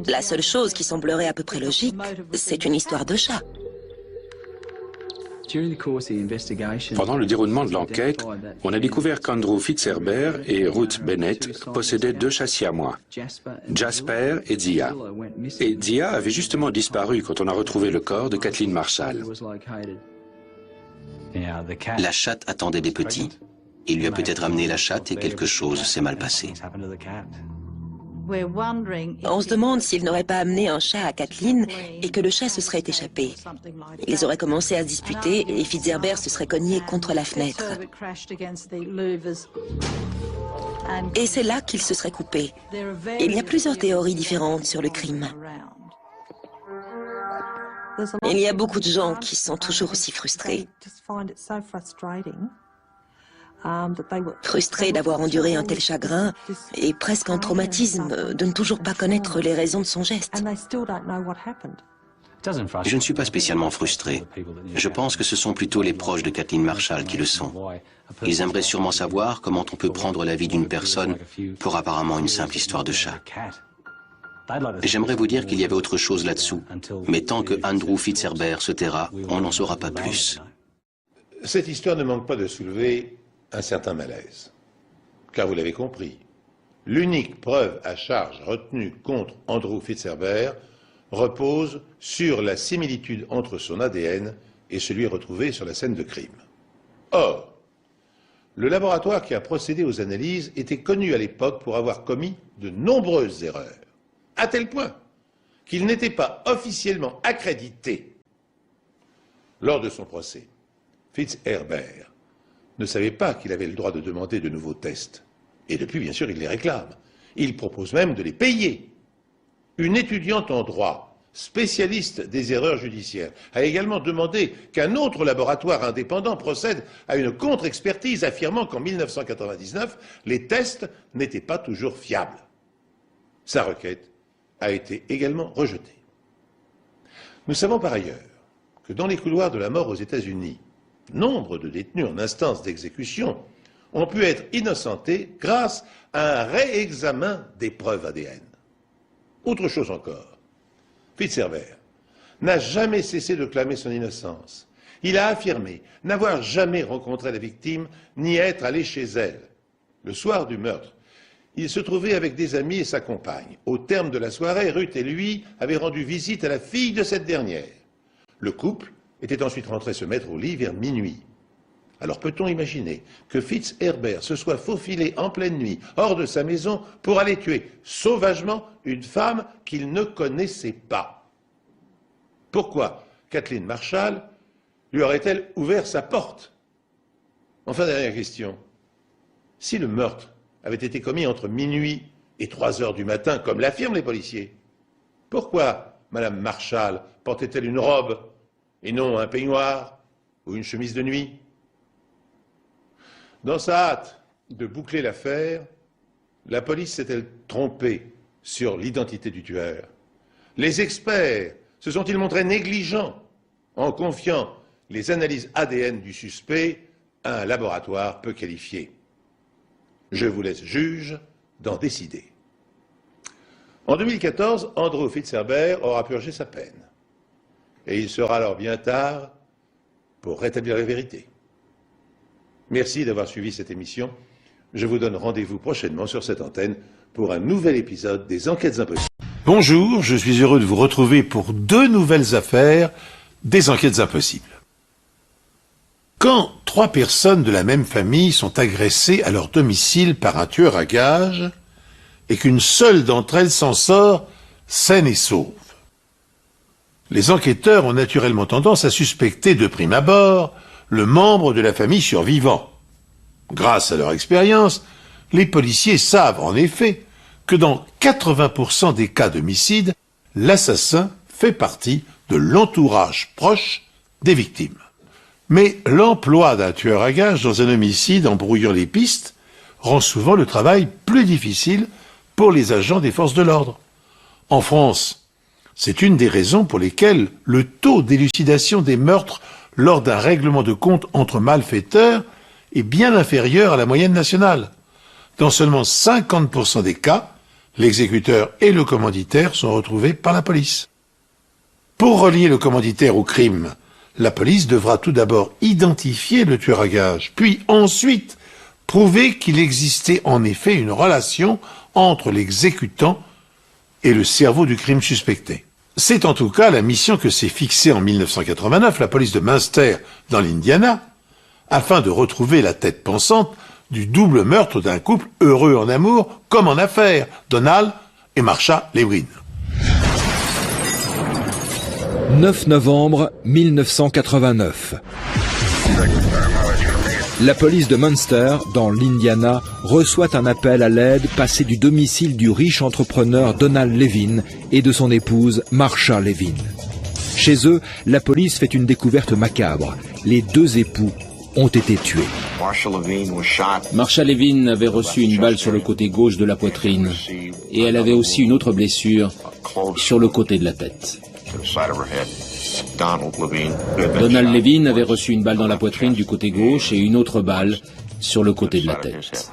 La seule chose qui semblerait à peu près logique, c'est une histoire de chat. Pendant le déroulement de l'enquête, on a découvert qu'Andrew Fitzherbert et Ruth Bennett possédaient 2 chats siamois, Jasper et Zia. Et Zia avait justement disparu quand on a retrouvé le corps de Kathleen Marshall. La chatte attendait des petits. Il lui a peut-être amené la chatte et quelque chose s'est mal passé. On se demande s'il n'aurait pas amené un chat à Kathleen et que le chat se serait échappé. Ils auraient commencé à se disputer et Fitzherbert se serait cogné contre la fenêtre. Et c'est là qu'il se serait coupé. Il y a plusieurs théories différentes sur le crime. Il y a beaucoup de gens qui sont toujours aussi frustrés. Frustrés d'avoir enduré un tel chagrin et presque un traumatisme de ne toujours pas connaître les raisons de son geste. Je ne suis pas spécialement frustré. Je pense que ce sont plutôt les proches de Kathleen Marshall qui le sont. Ils aimeraient sûrement savoir comment on peut prendre la vie d'une personne pour apparemment une simple histoire de chat. J'aimerais vous dire qu'il y avait autre chose là-dessous, mais tant que Andrew Fitzherbert se taira, on n'en saura pas plus. Cette histoire ne manque pas de soulever un certain malaise. Car vous l'avez compris, l'unique preuve à charge retenue contre Andrew Fitzherbert repose sur la similitude entre son ADN et celui retrouvé sur la scène de crime. Or, le laboratoire qui a procédé aux analyses était connu à l'époque pour avoir commis de nombreuses erreurs, à tel point qu'il n'était pas officiellement accrédité. Lors de son procès, Fitzherbert ne savait pas qu'il avait le droit de demander de nouveaux tests. Et depuis, bien sûr, il les réclame. Il propose même de les payer. Une étudiante en droit, spécialiste des erreurs judiciaires, a également demandé qu'un autre laboratoire indépendant procède à une contre-expertise affirmant qu'en 1999, les tests n'étaient pas toujours fiables. Sa requête a été également rejetée. Nous savons par ailleurs que dans les couloirs de la mort aux États-Unis, nombre de détenus en instance d'exécution ont pu être innocentés grâce à un réexamen des preuves ADN. Autre chose encore, Fitzherbert n'a jamais cessé de clamer son innocence. Il a affirmé n'avoir jamais rencontré la victime ni être allé chez elle. Le soir du meurtre, il se trouvait avec des amis et sa compagne. Au terme de la soirée, Ruth et lui avaient rendu visite à la fille de cette dernière. Le couple était ensuite rentré se mettre au lit vers minuit. Alors peut-on imaginer que Fitzherbert se soit faufilé en pleine nuit hors de sa maison pour aller tuer sauvagement une femme qu'il ne connaissait pas? Pourquoi Kathleen Marshall lui aurait-elle ouvert sa porte? Enfin, dernière question. Si le meurtre avait été commis entre minuit et 3 heures du matin, comme l'affirment les policiers, pourquoi Madame Marshall portait-elle une robe et non un peignoir ou une chemise de nuit? Dans sa hâte de boucler l'affaire, la police s'est-elle trompée sur l'identité du tueur? Les experts se sont-ils montrés négligents en confiant les analyses ADN du suspect à un laboratoire peu qualifié? Je vous laisse juge d'en décider. En 2014, Andrew Fitzherbert aura purgé sa peine. Et il sera alors bien tard pour rétablir la vérité. Merci d'avoir suivi cette émission. Je vous donne rendez-vous prochainement sur cette antenne pour un nouvel épisode des Enquêtes Impossibles. Bonjour, je suis heureux de vous retrouver pour 2 nouvelles affaires des Enquêtes Impossibles. Quand 3 personnes de la même famille sont agressées à leur domicile par un tueur à gages et qu'une seule d'entre elles s'en sort saine et sauve, les enquêteurs ont naturellement tendance à suspecter de prime abord le membre de la famille survivant. Grâce à leur expérience, les policiers savent en effet que dans 80% des cas d'homicide, l'assassin fait partie de l'entourage proche des victimes. Mais l'emploi d'un tueur à gages dans un homicide en brouillant les pistes rend souvent le travail plus difficile pour les agents des forces de l'ordre. En France, C'est une des raisons pour lesquelles le taux d'élucidation des meurtres lors d'un règlement de compte entre malfaiteurs est bien inférieur à la moyenne nationale. Dans seulement 50% des cas, l'exécuteur et le commanditaire sont retrouvés par la police. Pour relier le commanditaire au crime, la police devra tout d'abord identifier le tueur à gages, puis ensuite prouver qu'il existait en effet une relation entre l'exécutant et le cerveau du crime suspecté. C'est en tout cas la mission que s'est fixée en 1989 la police de Munster dans l'Indiana, afin de retrouver la tête pensante du double meurtre d'un couple heureux en amour comme en affaires, Donald et Marsha Lewin. 9 novembre 1989. La police de Munster, dans l'Indiana, reçoit un appel à l'aide passé du domicile du riche entrepreneur Donald Levin et de son épouse Marsha Levin. Chez eux, la police fait une découverte macabre. Les deux époux ont été tués. Marsha Levin avait reçu une balle sur le côté gauche de la poitrine et elle avait aussi une autre blessure sur le côté de la tête. Donald Levin avait reçu une balle dans la poitrine du côté gauche et une autre balle sur le côté de la tête.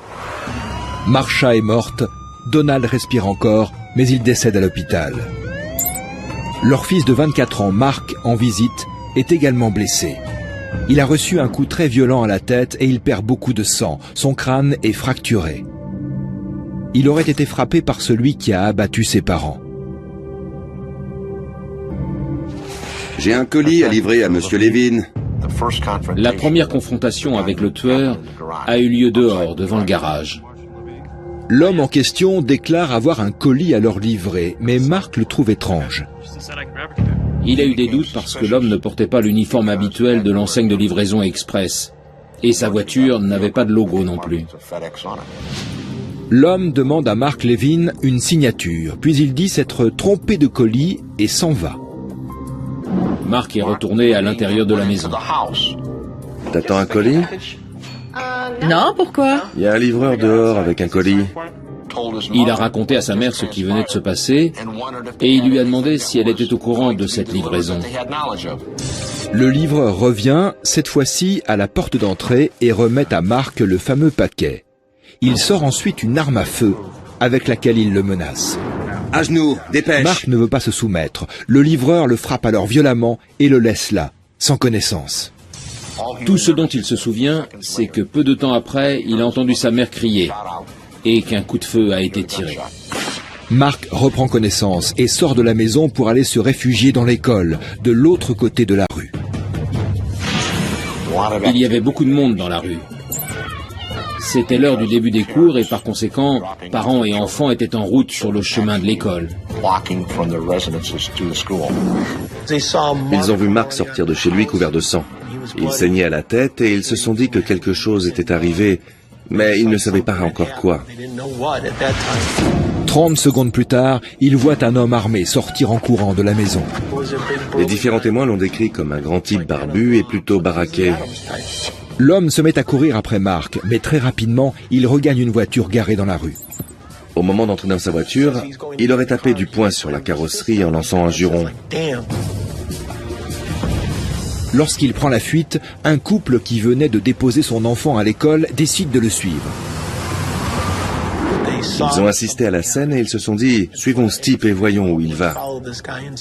Marsha est morte, Donald respire encore, mais il décède à l'hôpital. Leur fils de 24 ans, Mark, en visite, est également blessé. Il a reçu un coup très violent à la tête et il perd beaucoup de sang. Son crâne est fracturé. Il aurait été frappé par celui qui a abattu ses parents. J'ai un colis à livrer à Monsieur Levin. La première confrontation avec le tueur a eu lieu dehors, devant le garage. L'homme en question déclare avoir un colis à leur livrer, mais Mark le trouve étrange. Il a eu des doutes parce que l'homme ne portait pas l'uniforme habituel de l'enseigne de livraison express. Et sa voiture n'avait pas de logo non plus. L'homme demande à Mark Levin une signature, puis il dit s'être trompé de colis et s'en va. Mark est retourné à l'intérieur de la maison. T'attends un colis? Non, pourquoi? Il y a un livreur dehors avec un colis. Il a raconté à sa mère ce qui venait de se passer et il lui a demandé si elle était au courant de cette livraison. Le livreur revient, cette fois-ci à la porte d'entrée, et remet à Mark le fameux paquet. Il sort ensuite une arme à feu avec laquelle il le menace. À genoux, dépêche! Mark ne veut pas se soumettre. Le livreur le frappe alors violemment et le laisse là, sans connaissance. Tout ce dont il se souvient, c'est que peu de temps après, il a entendu sa mère crier et qu'un coup de feu a été tiré. Mark reprend connaissance et sort de la maison pour aller se réfugier dans l'école, de l'autre côté de la rue. Il y avait beaucoup de monde dans la rue. C'était l'heure du début des cours et par conséquent, parents et enfants étaient en route sur le chemin de l'école. Ils ont vu Mark sortir de chez lui couvert de sang. Il saignait à la tête et ils se sont dit que quelque chose était arrivé, mais ils ne savaient pas encore quoi. 30 secondes plus tard, ils voient un homme armé sortir en courant de la maison. Les différents témoins l'ont décrit comme un grand type barbu et plutôt baraqué. L'homme se met à courir après Mark, mais très rapidement, il regagne une voiture garée dans la rue. Au moment d'entrer dans sa voiture, il aurait tapé du poing sur la carrosserie en lançant un juron. Lorsqu'il prend la fuite, un couple qui venait de déposer son enfant à l'école décide de le suivre. Ils ont assisté à la scène et ils se sont dit « Suivons ce type et voyons où il va ».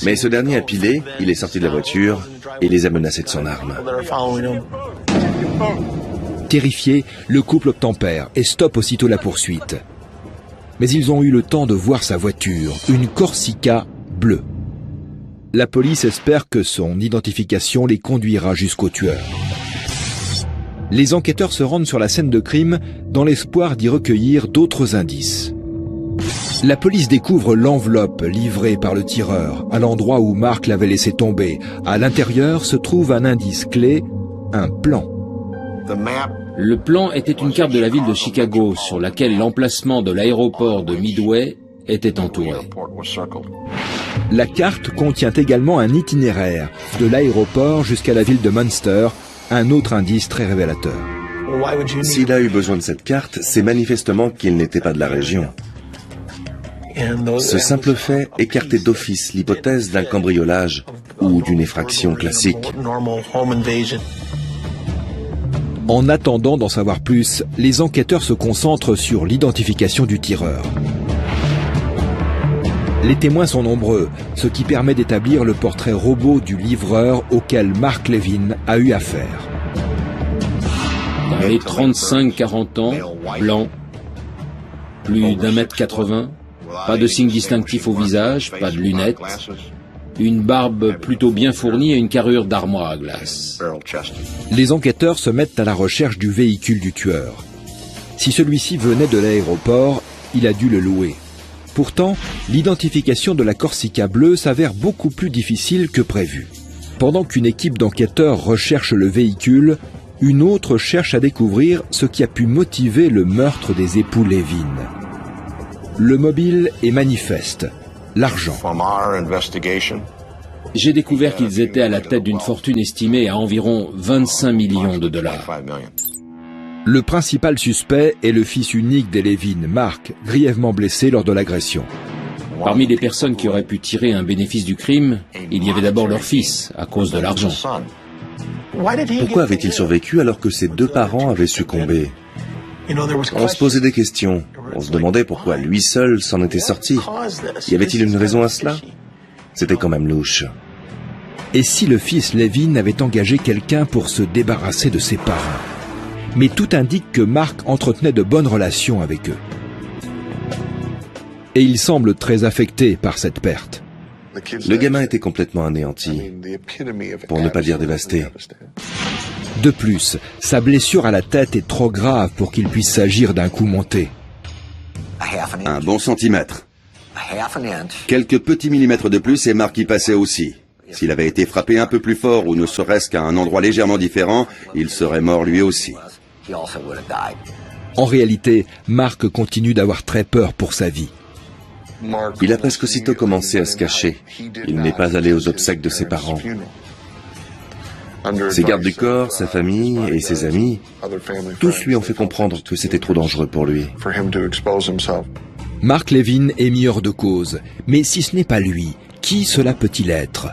Mais ce dernier a pilé, il est sorti de la voiture et les a menacés de son arme. Terrifié, le couple obtempère et stoppe aussitôt la poursuite. Mais ils ont eu le temps de voir sa voiture, une Corsica bleue. La police espère que son identification les conduira jusqu'au tueur. Les enquêteurs se rendent sur la scène de crime dans l'espoir d'y recueillir d'autres indices. La police découvre l'enveloppe livrée par le tireur, à l'endroit où Mark l'avait laissé tomber. À l'intérieur se trouve un indice clé, un plan. Le plan était une carte de la ville de Chicago sur laquelle l'emplacement de l'aéroport de Midway était entouré. La carte contient également un itinéraire de l'aéroport jusqu'à la ville de Munster, un autre indice très révélateur. S'il a eu besoin de cette carte, c'est manifestement qu'il n'était pas de la région. Ce simple fait écartait d'office l'hypothèse d'un cambriolage ou d'une effraction classique. En attendant d'en savoir plus, les enquêteurs se concentrent sur l'identification du tireur. Les témoins sont nombreux, ce qui permet d'établir le portrait robot du livreur auquel Mark Levin a eu affaire. Dans les 35-40 ans, blanc, plus d'1m80, pas de signe distinctif au visage, pas de lunettes, une barbe plutôt bien fournie et une carrure d'armoire à glace. Les enquêteurs se mettent à la recherche du véhicule du tueur. Si celui-ci venait de l'aéroport, il a dû le louer. Pourtant, l'identification de la Corsica bleue s'avère beaucoup plus difficile que prévu. Pendant qu'une équipe d'enquêteurs recherche le véhicule, une autre cherche à découvrir ce qui a pu motiver le meurtre des époux Levin. Le mobile est manifeste, l'argent. J'ai découvert qu'ils étaient à la tête d'une fortune estimée à environ 25 millions de dollars. Le principal suspect est le fils unique des Levin, Mark, grièvement blessé lors de l'agression. Parmi les personnes qui auraient pu tirer un bénéfice du crime, il y avait d'abord leur fils, à cause de l'argent. Pourquoi avait-il survécu alors que ses deux parents avaient succombé? On se posait des questions. On se demandait pourquoi lui seul s'en était sorti. Y avait-il une raison à cela? C'était quand même louche. Et si le fils Levin avait engagé quelqu'un pour se débarrasser de ses parents? Mais tout indique que Mark entretenait de bonnes relations avec eux. Et il semble très affecté par cette perte. Le gamin était complètement anéanti, pour ne pas dire dévasté. De plus, sa blessure à la tête est trop grave pour qu'il puisse s'agir d'un coup monté. Un bon centimètre. Quelques petits millimètres de plus et Mark y passait aussi. S'il avait été frappé un peu plus fort ou ne serait-ce qu'à un endroit légèrement différent, il serait mort lui aussi. En réalité, Mark continue d'avoir très peur pour sa vie. Il a presque aussitôt commencé à se cacher. Il n'est pas allé aux obsèques de ses parents. Ses gardes du corps, sa famille et ses amis, tous lui ont fait comprendre que c'était trop dangereux pour lui. Mark Levin est mis hors de cause. Mais si ce n'est pas lui, qui cela peut-il être?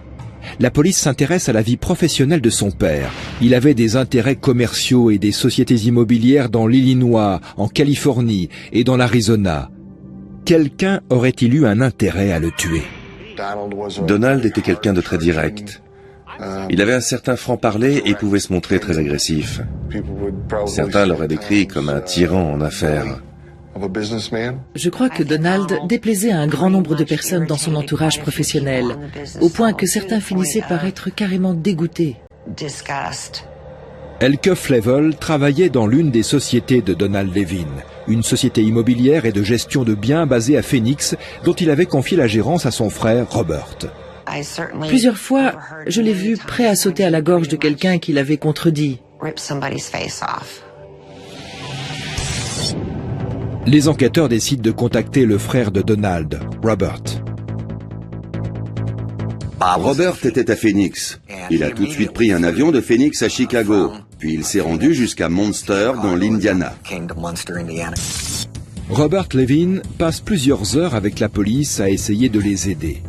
La police s'intéresse à la vie professionnelle de son père. Il avait des intérêts commerciaux et des sociétés immobilières dans l'Illinois, en Californie et dans l'Arizona. Quelqu'un aurait-il eu un intérêt à le tuer? Donald était quelqu'un de très direct. Il avait un certain franc-parler et pouvait se montrer très agressif. Certains l'auraient décrit comme un tyran en affaires. Je crois que Donald déplaisait à un grand nombre de personnes dans son entourage professionnel, au point que certains finissaient par être carrément dégoûtés. Elke Flevel travaillait dans l'une des sociétés de Donald Levin, une société immobilière et de gestion de biens basée à Phoenix, dont il avait confié la gérance à son frère Robert. Plusieurs fois, je l'ai vu prêt à sauter à la gorge de quelqu'un qui l'avait contredit. Les enquêteurs décident de contacter le frère de Donald, Robert. Robert était à Phoenix. Il a tout de suite pris un avion de Phoenix à Chicago, puis il s'est rendu jusqu'à Monster dans l'Indiana. Robert Levin passe plusieurs heures avec la police à essayer de les aider.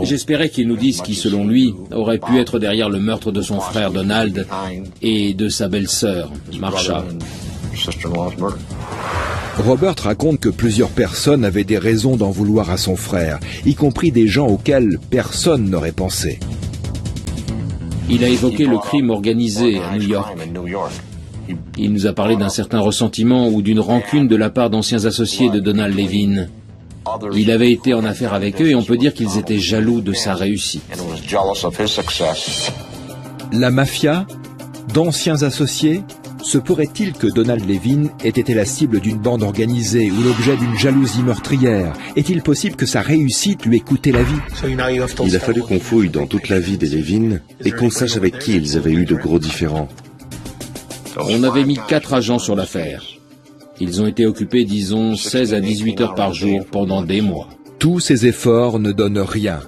J'espérais qu'il nous dise qui, selon lui, aurait pu être derrière le meurtre de son frère Donald et de sa belle-sœur, Marsha. Robert raconte que plusieurs personnes avaient des raisons d'en vouloir à son frère, y compris des gens auxquels personne n'aurait pensé. Il a évoqué le crime organisé à New York. Il nous a parlé d'un certain ressentiment ou d'une rancune de la part d'anciens associés de Donald Levin. Il avait été en affaire avec eux et on peut dire qu'ils étaient jaloux de sa réussite. La mafia? D'anciens associés? Se pourrait-il que Donald Levin ait été la cible d'une bande organisée ou l'objet d'une jalousie meurtrière? Est-il possible que sa réussite lui ait coûté la vie? Il a fallu qu'on fouille dans toute la vie des Levin et qu'on sache avec qui ils avaient eu de gros différends. On avait mis 4 agents sur l'affaire. Ils ont été occupés, disons, 16 à 18 heures par jour pendant des mois. Tous ces efforts ne donnent rien.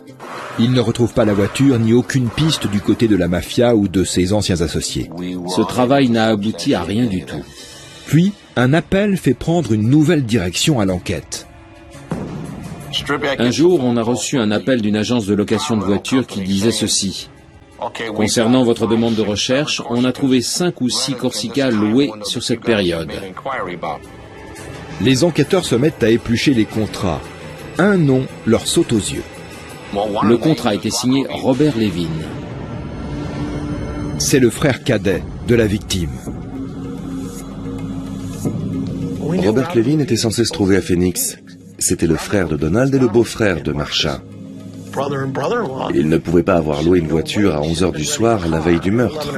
Ils ne retrouvent pas la voiture ni aucune piste du côté de la mafia ou de ses anciens associés. Ce travail n'a abouti à rien du tout. Puis, un appel fait prendre une nouvelle direction à l'enquête. Un jour, on a reçu un appel d'une agence de location de voitures qui disait ceci. Concernant votre demande de recherche, on a trouvé 5 ou 6 Corsica loués sur cette période. Les enquêteurs se mettent à éplucher les contrats. Un nom leur saute aux yeux. Le contrat a été signé Robert Levin. C'est le frère cadet de la victime. Robert Levin était censé se trouver à Phoenix. C'était le frère de Donald et le beau-frère de Marsha. Il ne pouvait pas avoir loué une voiture à 11 h du soir la veille du meurtre.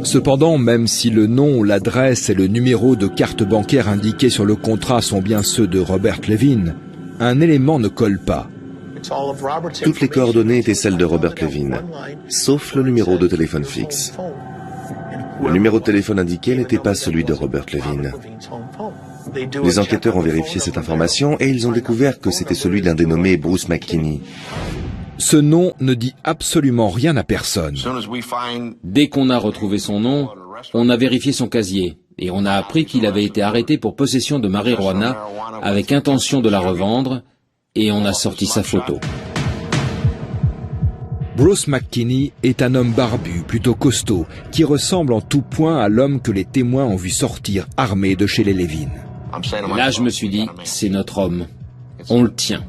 Cependant, même si le nom, l'adresse et le numéro de carte bancaire indiqués sur le contrat sont bien ceux de Robert Levin, un élément ne colle pas. Toutes les coordonnées étaient celles de Robert Levin, sauf le numéro de téléphone fixe. Le numéro de téléphone indiqué n'était pas celui de Robert Levin. Les enquêteurs ont vérifié cette information et ils ont découvert que c'était celui d'un dénommé Bruce McKinney. Ce nom ne dit absolument rien à personne. Dès qu'on a retrouvé son nom, on a vérifié son casier et on a appris qu'il avait été arrêté pour possession de marijuana avec intention de la revendre et on a sorti sa photo. Bruce McKinney est un homme barbu, plutôt costaud, qui ressemble en tout point à l'homme que les témoins ont vu sortir armé de chez les Levin. Là, je me suis dit, c'est notre homme. On le tient.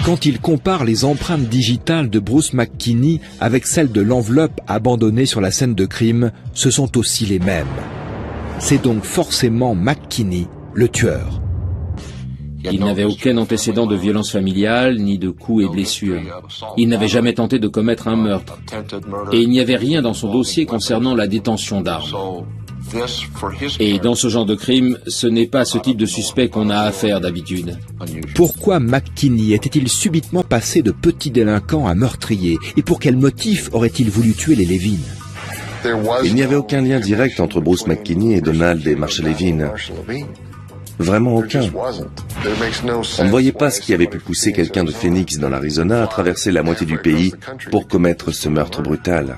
Quand il compare les empreintes digitales de Bruce McKinney avec celles de l'enveloppe abandonnée sur la scène de crime, ce sont aussi les mêmes. C'est donc forcément McKinney, le tueur. Il n'avait aucun antécédent de violence familiale, ni de coups et blessures. Il n'avait jamais tenté de commettre un meurtre. Et il n'y avait rien dans son dossier concernant la détention d'armes. Et dans ce genre de crime, ce n'est pas ce type de suspect qu'on a affaire d'habitude. Pourquoi McKinney était-il subitement passé de petit délinquant à meurtrier? Et pour quel motif aurait-il voulu tuer les Levin? Il n'y avait aucun lien direct entre Bruce McKinney et Donald et Marsha Levin. Vraiment aucun. On ne voyait pas ce qui avait pu pousser quelqu'un de Phoenix dans l'Arizona à traverser la moitié du pays pour commettre ce meurtre brutal.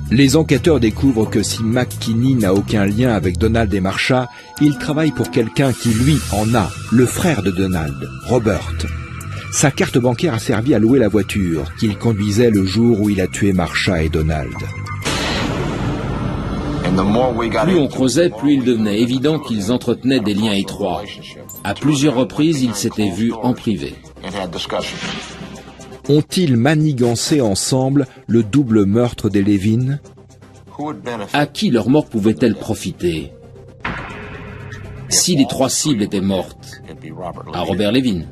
Les enquêteurs découvrent que si McKinney n'a aucun lien avec Donald et Marsha, il travaille pour quelqu'un qui, lui, en a, le frère de Donald, Robert. Sa carte bancaire a servi à louer la voiture qu'il conduisait le jour où il a tué Marsha et Donald. Plus on creusait, plus il devenait évident qu'ils entretenaient des liens étroits. À plusieurs reprises, ils s'étaient vus en privé. Ont-ils manigancé ensemble le double meurtre des Levin? À qui leur mort pouvait-elle profiter? Si les 3 cibles étaient mortes, à Robert Levin.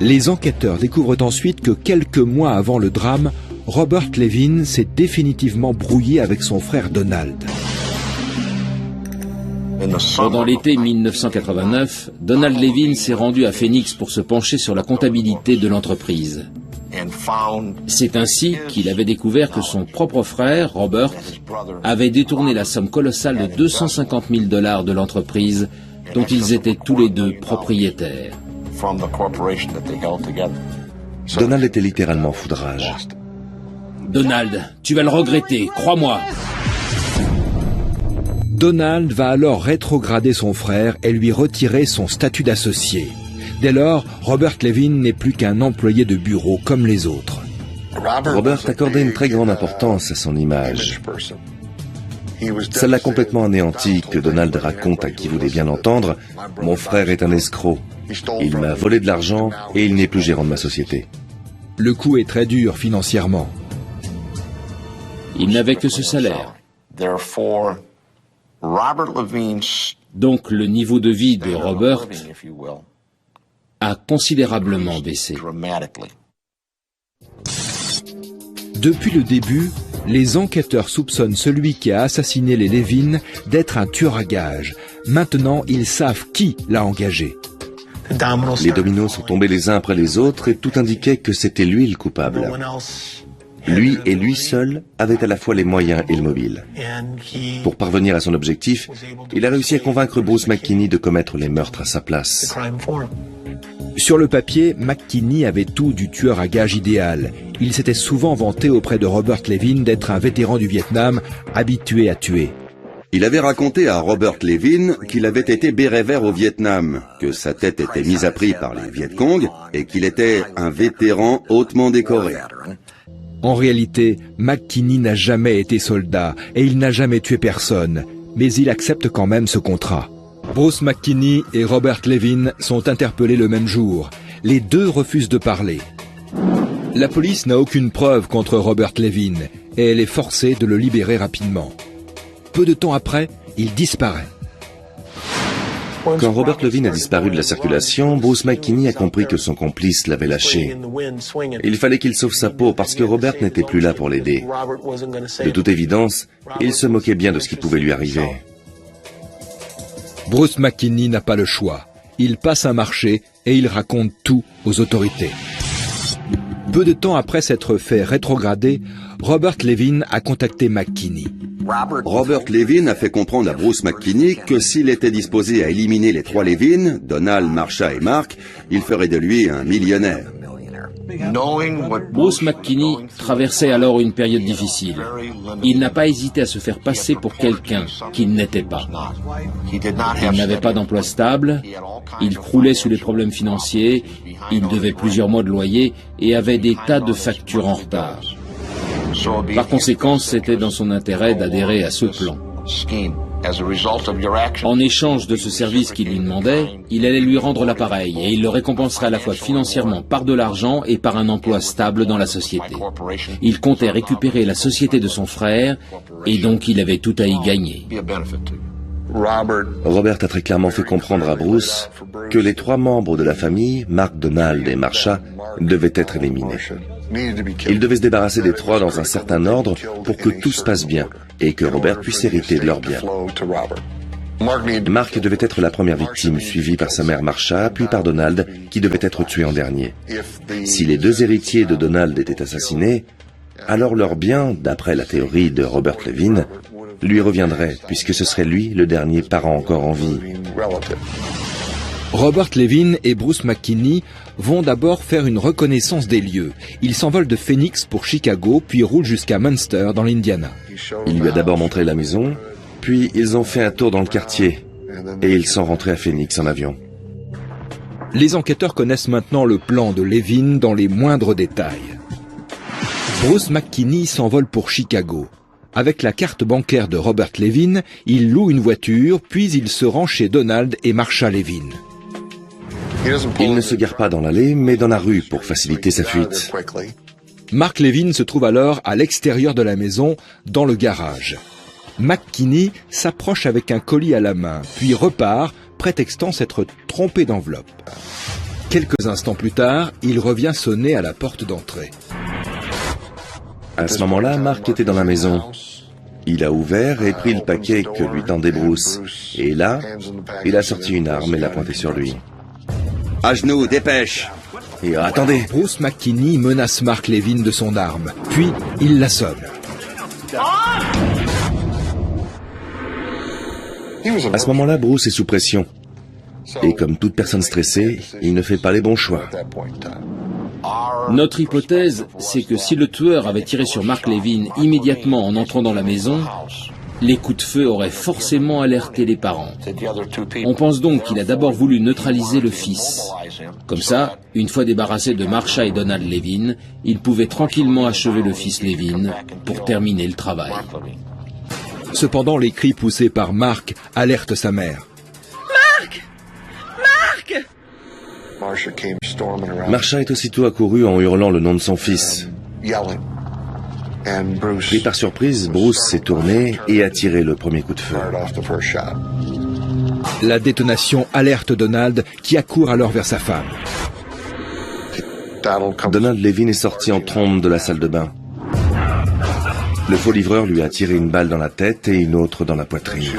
Les enquêteurs découvrent ensuite que quelques mois avant le drame, Robert Levin s'est définitivement brouillé avec son frère Donald. Pendant l'été 1989, Donald Levin s'est rendu à Phoenix pour se pencher sur la comptabilité de l'entreprise. C'est ainsi qu'il avait découvert que son propre frère, Robert, avait détourné la somme colossale de 250 000 $ de l'entreprise dont ils étaient tous les deux propriétaires. Donald était littéralement foudrage. Donald, tu vas le regretter, crois-moi. Donald va alors rétrograder son frère et lui retirer son statut d'associé. Dès lors, Robert Levin n'est plus qu'un employé de bureau comme les autres. Robert accordait une très grande importance à son image. Ça l'a complètement anéanti que Donald raconte à qui voulait bien l'entendre « Mon frère est un escroc. Il m'a volé de l'argent et il n'est plus gérant de ma société. » Le coup est très dur financièrement. Il n'avait que ce salaire. Donc le niveau de vie de Robert a considérablement baissé. Depuis le début, les enquêteurs soupçonnent celui qui a assassiné les Levin d'être un tueur à gages. Maintenant, ils savent qui l'a engagé. Les dominos sont tombés les uns après les autres et tout indiquait que c'était lui le coupable. Lui et lui seul avaient à la fois les moyens et le mobile. Pour parvenir à son objectif, il a réussi à convaincre Bruce McKinney de commettre les meurtres à sa place. Sur le papier, McKinney avait tout du tueur à gages idéal. Il s'était souvent vanté auprès de Robert Levin d'être un vétéran du Vietnam, habitué à tuer. Il avait raconté à Robert Levin qu'il avait été béret vert au Vietnam, que sa tête était mise à prix par les Viet Cong et qu'il était un vétéran hautement décoré. En réalité, McKinney n'a jamais été soldat et il n'a jamais tué personne, mais il accepte quand même ce contrat. Bruce McKinney et Robert Levin sont interpellés le même jour. Les deux refusent de parler. La police n'a aucune preuve contre Robert Levin et elle est forcée de le libérer rapidement. Peu de temps après, il disparaît. Quand Robert Levin a disparu de la circulation, Bruce McKinney a compris que son complice l'avait lâché. Il fallait qu'il sauve sa peau parce que Robert n'était plus là pour l'aider. De toute évidence, il se moquait bien de ce qui pouvait lui arriver. Bruce McKinney n'a pas le choix. Il passe un marché et il raconte tout aux autorités. Peu de temps après s'être fait rétrograder, Robert Levin a contacté McKinney. Robert Levin a fait comprendre à Bruce McKinney que s'il était disposé à éliminer les trois Levin, Donald, Marsha et Mark, il ferait de lui un millionnaire. Bruce McKinney traversait alors une période difficile. Il n'a pas hésité à se faire passer pour quelqu'un qu'il n'était pas. Il n'avait pas d'emploi stable, il croulait sous les problèmes financiers, il devait plusieurs mois de loyer et avait des tas de factures en retard. Par conséquent, c'était dans son intérêt d'adhérer à ce plan. En échange de ce service qu'il lui demandait, il allait lui rendre l'appareil et il le récompenserait à la fois financièrement par de l'argent et par un emploi stable dans la société. Il comptait récupérer la société de son frère et donc il avait tout à y gagner. Robert a très clairement fait comprendre à Bruce que les trois membres de la famille, Mark, Donald et Marsha, devaient être éliminés. Il devait se débarrasser des trois dans un certain ordre pour que tout se passe bien et que Robert puisse hériter de leurs biens. Mark devait être la première victime, suivie par sa mère Marsha, puis par Donald, qui devait être tué en dernier. Si les deux héritiers de Donald étaient assassinés, alors leurs biens, d'après la théorie de Robert Levin, lui reviendraient, puisque ce serait lui le dernier parent encore en vie. Robert Levin et Bruce McKinney vont d'abord faire une reconnaissance des lieux. Ils s'envolent de Phoenix pour Chicago, puis roulent jusqu'à Munster, dans l'Indiana. Il lui a d'abord montré la maison, puis ils ont fait un tour dans le quartier, et ils sont rentrés à Phoenix en avion. Les enquêteurs connaissent maintenant le plan de Levin dans les moindres détails. Bruce McKinney s'envole pour Chicago. Avec la carte bancaire de Robert Levin, il loue une voiture, puis il se rend chez Donald et Marsha Levin. Il ne se gare pas dans l'allée, mais dans la rue pour faciliter sa fuite. Mark Levin se trouve alors à l'extérieur de la maison, dans le garage. McKinney s'approche avec un colis à la main, puis repart, prétextant s'être trompé d'enveloppe. Quelques instants plus tard, il revient sonner à la porte d'entrée. À ce moment-là, Mark était dans la maison. Il a ouvert et pris le paquet que lui tendait Bruce. Et là, il a sorti une arme et l'a pointée sur lui. À genoux, dépêche! Et attendez! Bruce McKinney menace Mark Levin de son arme, puis il l'assomme. À ce moment-là, Bruce est sous pression. Et comme toute personne stressée, il ne fait pas les bons choix. Notre hypothèse, c'est que si le tueur avait tiré sur Mark Levin immédiatement en entrant dans la maison, les coups de feu auraient forcément alerté les parents. On pense donc qu'il a d'abord voulu neutraliser le fils. Comme ça, une fois débarrassé de Marsha et Donald Levin, il pouvait tranquillement achever le fils Levin pour terminer le travail. Cependant, les cris poussés par Mark alertent sa mère. Mark! Mark! Marsha est aussitôt accourue en hurlant le nom de son fils. Pris par surprise, Bruce s'est tourné et a tiré le premier coup de feu. La détonation alerte Donald, qui accourt alors vers sa femme. Donald Levin est sorti en trombe de la salle de bain. Le faux livreur lui a tiré une balle dans la tête et une autre dans la poitrine.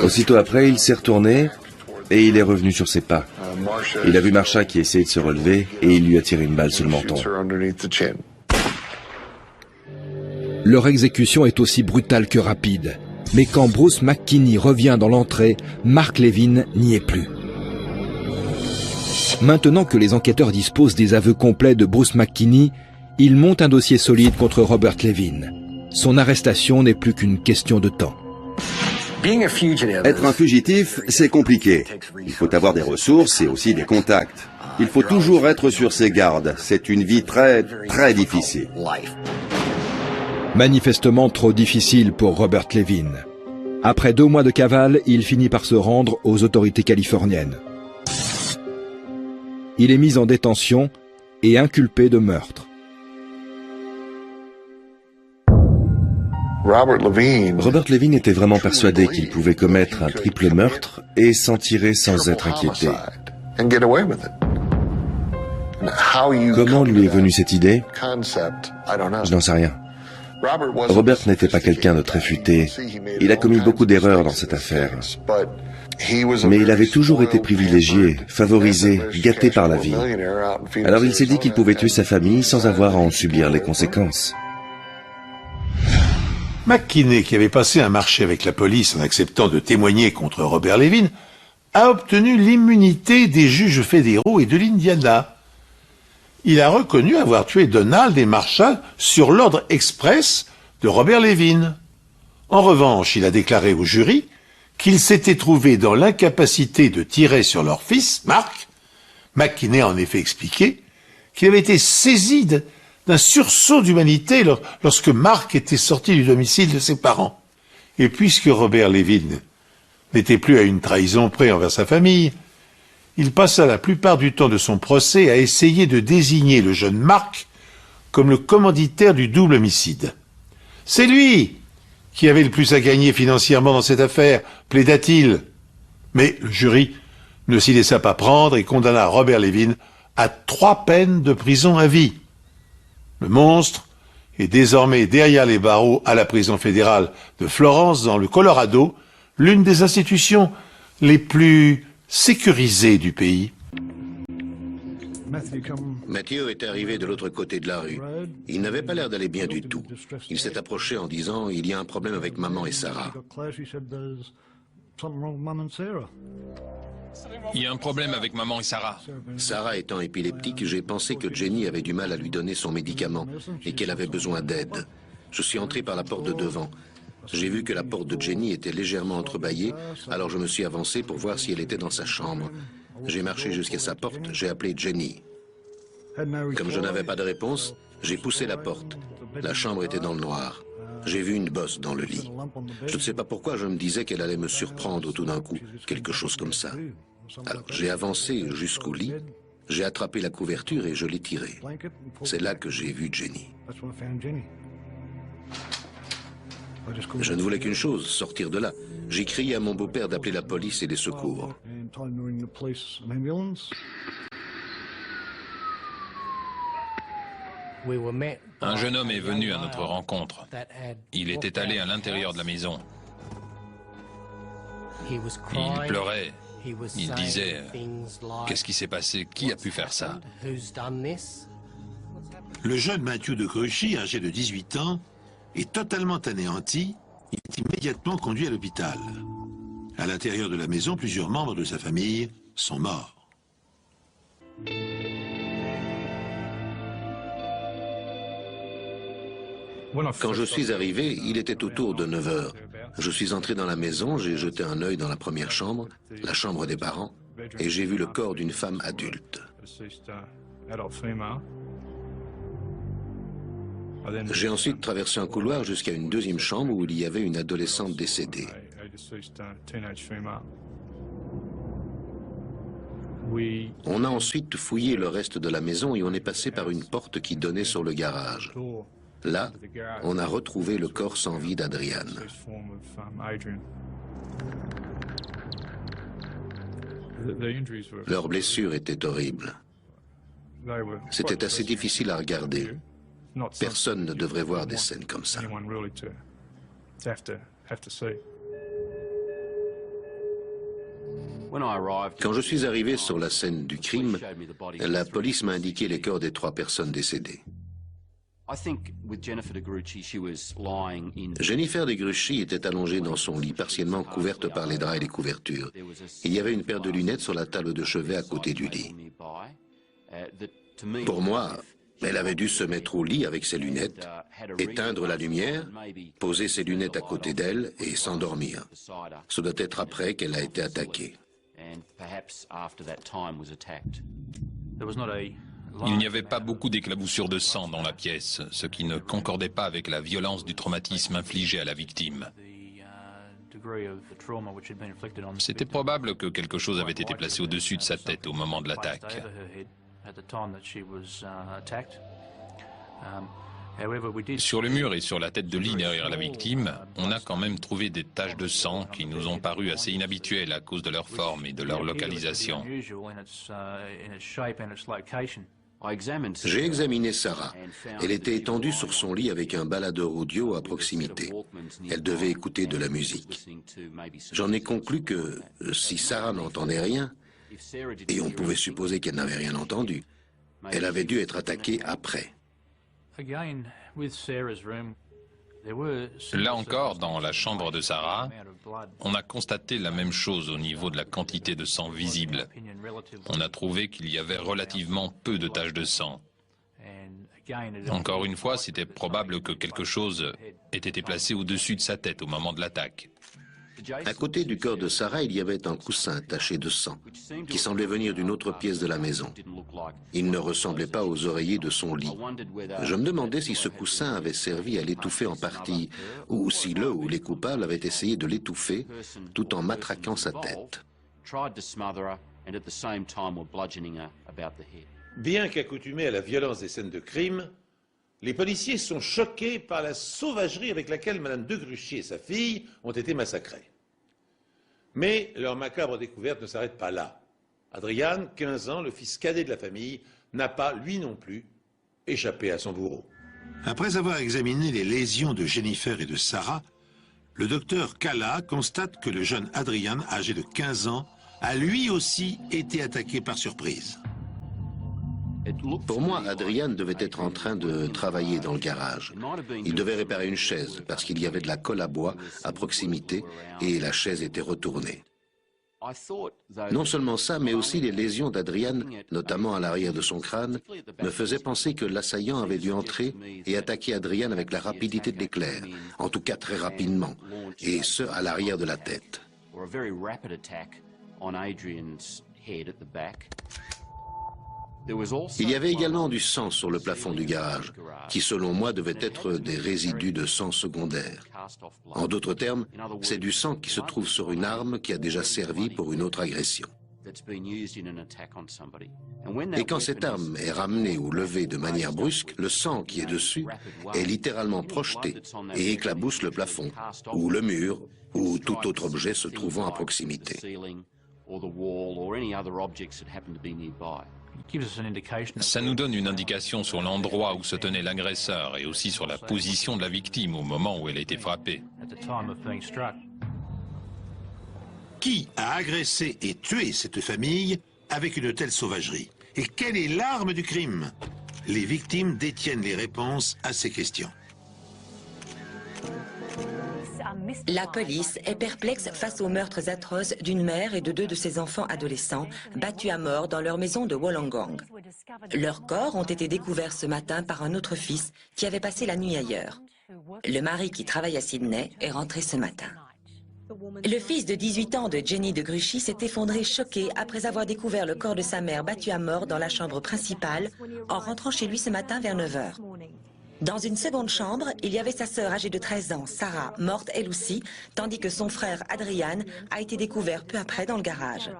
Aussitôt après, il s'est retourné et il est revenu sur ses pas. Il a vu Marsha qui essayait de se relever et il lui a tiré une balle sous le menton. Leur exécution est aussi brutale que rapide. Mais quand Bruce McKinney revient dans l'entrée, Mark Levin n'y est plus. Maintenant que les enquêteurs disposent des aveux complets de Bruce McKinney, ils montent un dossier solide contre Robert Levin. Son arrestation n'est plus qu'une question de temps. Être un fugitif, c'est compliqué. Il faut avoir des ressources et aussi des contacts. Il faut toujours être sur ses gardes. C'est une vie très, très difficile. Manifestement trop difficile pour Robert Levin. Après 2 mois de cavale, il finit par se rendre aux autorités californiennes. Il est mis en détention et inculpé de meurtre. Robert Levin était vraiment persuadé qu'il pouvait commettre un triple meurtre et s'en tirer sans être inquiété. Comment lui est venue cette idée? Je n'en sais rien. Robert n'était pas quelqu'un de très futé. Il a commis beaucoup d'erreurs dans cette affaire. Mais il avait toujours été privilégié, favorisé, gâté par la vie. Alors il s'est dit qu'il pouvait tuer sa famille sans avoir à en subir les conséquences. McKinney, qui avait passé un marché avec la police en acceptant de témoigner contre Robert Levin, a obtenu l'immunité des juges fédéraux et de l'Indiana. Il a reconnu avoir tué Donald et Marshall sur l'ordre express de Robert Levin. En revanche, il a déclaré au jury qu'il s'était trouvé dans l'incapacité de tirer sur leur fils, Mark. McKinney a en effet expliqué qu'il avait été saisi d'un sursaut d'humanité lorsque Mark était sorti du domicile de ses parents. Et puisque Robert Levin n'était plus à une trahison près envers sa famille, il passa la plupart du temps de son procès à essayer de désigner le jeune Mark comme le commanditaire du double homicide. C'est lui qui avait le plus à gagner financièrement dans cette affaire, plaida-t-il. Mais le jury ne s'y laissa pas prendre et condamna Robert Levin à 3 peines de prison à vie. Le monstre est désormais derrière les barreaux à la prison fédérale de Florence, dans le Colorado, l'une des institutions les plus sécurisées du pays. Matthew est arrivé de l'autre côté de la rue. Il n'avait pas l'air d'aller bien du tout. Il s'est approché en disant « Il y a un problème avec maman et Sarah ». Il y a un problème avec maman et Sarah. Sarah étant épileptique, j'ai pensé que Jenny avait du mal à lui donner son médicament et qu'elle avait besoin d'aide. Je suis entré par la porte de devant. J'ai vu que la porte de Jenny était légèrement entrebâillée, alors je me suis avancé pour voir si elle était dans sa chambre. J'ai marché jusqu'à sa porte, j'ai appelé Jenny. Comme je n'avais pas de réponse, j'ai poussé la porte. La chambre était dans le noir. J'ai vu une bosse dans le lit. Je ne sais pas pourquoi je me disais qu'elle allait me surprendre tout d'un coup, quelque chose comme ça. Alors j'ai avancé jusqu'au lit, j'ai attrapé la couverture et je l'ai tirée. C'est là que j'ai vu Jenny. Je ne voulais qu'une chose, sortir de là. J'ai crié à mon beau-père d'appeler la police et les secours. Un jeune homme est venu à notre rencontre. Il était allé à l'intérieur de la maison. Il pleurait. Il disait « Qu'est-ce qui s'est passé? Qui a pu faire ça ?» Le jeune Matthew de Gruchy, âgé de 18 ans, est totalement anéanti. Il est immédiatement conduit à l'hôpital. À l'intérieur de la maison, plusieurs membres de sa famille sont morts. Quand je suis arrivé, il était autour de 9 heures. Je suis entré dans la maison, j'ai jeté un œil dans la première chambre, la chambre des parents, et j'ai vu le corps d'une femme adulte. J'ai ensuite traversé un couloir jusqu'à une deuxième chambre où il y avait une adolescente décédée. On a ensuite fouillé le reste de la maison et on est passé par une porte qui donnait sur le garage. Là, on a retrouvé le corps sans vie d'Adrian. Leurs blessures étaient horribles. C'était assez difficile à regarder. Personne ne devrait voir des scènes comme ça. Quand je suis arrivé sur la scène du crime, la police m'a indiqué les corps des 3 personnes décédées. Jennifer de Gruchy était allongée dans son lit, partiellement couverte par les draps et les couvertures. Il y avait une paire de lunettes sur la table de chevet à côté du lit. Pour moi, Elle avait dû se mettre au lit avec ses lunettes, éteindre la lumière, poser ses lunettes à côté d'elle et s'endormir. Ce doit être après qu'elle a été attaquée. Il n'y avait pas beaucoup d'éclaboussures de sang dans la pièce, ce qui ne concordait pas avec la violence du traumatisme infligé à la victime. C'était probable que quelque chose avait été placé au-dessus de sa tête au moment de l'attaque. Sur le mur et sur la tête de lit derrière la victime, on a quand même trouvé des taches de sang qui nous ont paru assez inhabituelles à cause de leur forme et de leur localisation. J'ai examiné Sarah. Elle était étendue sur son lit avec un baladeur audio à proximité. Elle devait écouter de la musique. J'en ai conclu que si Sarah n'entendait rien, et on pouvait supposer qu'elle n'avait rien entendu, elle avait dû être attaquée après. Là encore, dans la chambre de Sarah, on a constaté la même chose au niveau de la quantité de sang visible. On a trouvé qu'il y avait relativement peu de taches de sang. Encore une fois, c'était probable que quelque chose ait été placé au-dessus de sa tête au moment de l'attaque. À côté du corps de Sarah, il y avait un coussin taché de sang, qui semblait venir d'une autre pièce de la maison. Il ne ressemblait pas aux oreillers de son lit. Je me demandais si ce coussin avait servi à l'étouffer en partie, ou si le ou les coupables avaient essayé de l'étouffer tout en matraquant sa tête. Bien qu'accoutumés à la violence des scènes de crime, les policiers sont choqués par la sauvagerie avec laquelle Madame de Gruchy et sa fille ont été massacrées. Mais leur macabre découverte ne s'arrête pas là. Adrian, 15 ans, le fils cadet de la famille, n'a pas, lui non plus, échappé à son bourreau. Après avoir examiné les lésions de Jennifer et de Sarah, le docteur Kalla constate que le jeune Adrian, âgé de 15 ans, a lui aussi été attaqué par surprise. Pour moi, Adrian devait être en train de travailler dans le garage. Il devait réparer une chaise parce qu'il y avait de la colle à bois à proximité et la chaise était retournée. Non seulement ça, mais aussi les lésions d'Adrian, notamment à l'arrière de son crâne, me faisaient penser que l'assaillant avait dû entrer et attaquer Adrian avec la rapidité de l'éclair, en tout cas très rapidement, et ce à l'arrière de la tête. Il y avait également du sang sur le plafond du garage, qui selon moi devait être des résidus de sang secondaire. En d'autres termes, c'est du sang qui se trouve sur une arme qui a déjà servi pour une autre agression. Et quand cette arme est ramenée ou levée de manière brusque, le sang qui est dessus est littéralement projeté et éclabousse le plafond, ou le mur, ou tout autre objet se trouvant à proximité. Ça nous donne une indication sur l'endroit où se tenait l'agresseur et aussi sur la position de la victime au moment où elle a été frappée. Qui a agressé et tué cette famille avec une telle sauvagerie? Et quelle est l'arme du crime? Les victimes détiennent les réponses à ces questions. La police est perplexe face aux meurtres atroces d'une mère et de 2 de ses enfants adolescents battus à mort dans leur maison de Wollongong. Leurs corps ont été découverts ce matin par un autre fils qui avait passé la nuit ailleurs. Le mari qui travaille à Sydney est rentré ce matin. Le fils de 18 ans de Jenny de Gruchy s'est effondré choqué après avoir découvert le corps de sa mère battue à mort dans la chambre principale en rentrant chez lui ce matin vers 9 h. Dans une seconde chambre, il y avait sa sœur âgée de 13 ans, Sarah, morte elle aussi, tandis que son frère Adrian a été découvert peu après dans le garage.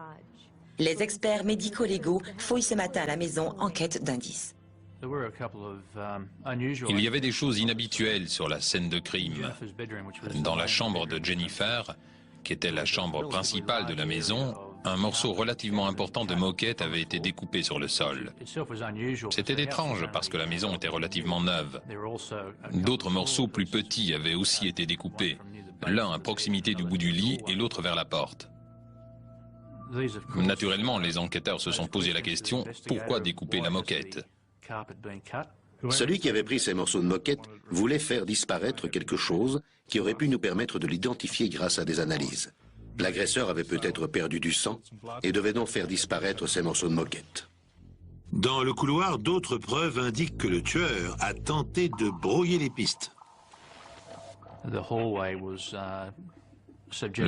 Les experts médico-légaux fouillent ce matin la maison en quête d'indices. Il y avait des choses inhabituelles sur la scène de crime. Dans la chambre de Jennifer, qui était la chambre principale de la maison, un morceau relativement important de moquette avait été découpé sur le sol. C'était étrange parce que la maison était relativement neuve. D'autres morceaux plus petits avaient aussi été découpés, l'un à proximité du bout du lit et l'autre vers la porte. Naturellement, les enquêteurs se sont posé la question, pourquoi découper la moquette? Celui qui avait pris ces morceaux de moquette voulait faire disparaître quelque chose qui aurait pu nous permettre de l'identifier grâce à des analyses. L'agresseur avait peut-être perdu du sang et devait donc faire disparaître ces morceaux de moquette. Dans le couloir, d'autres preuves indiquent que le tueur a tenté de brouiller les pistes. Le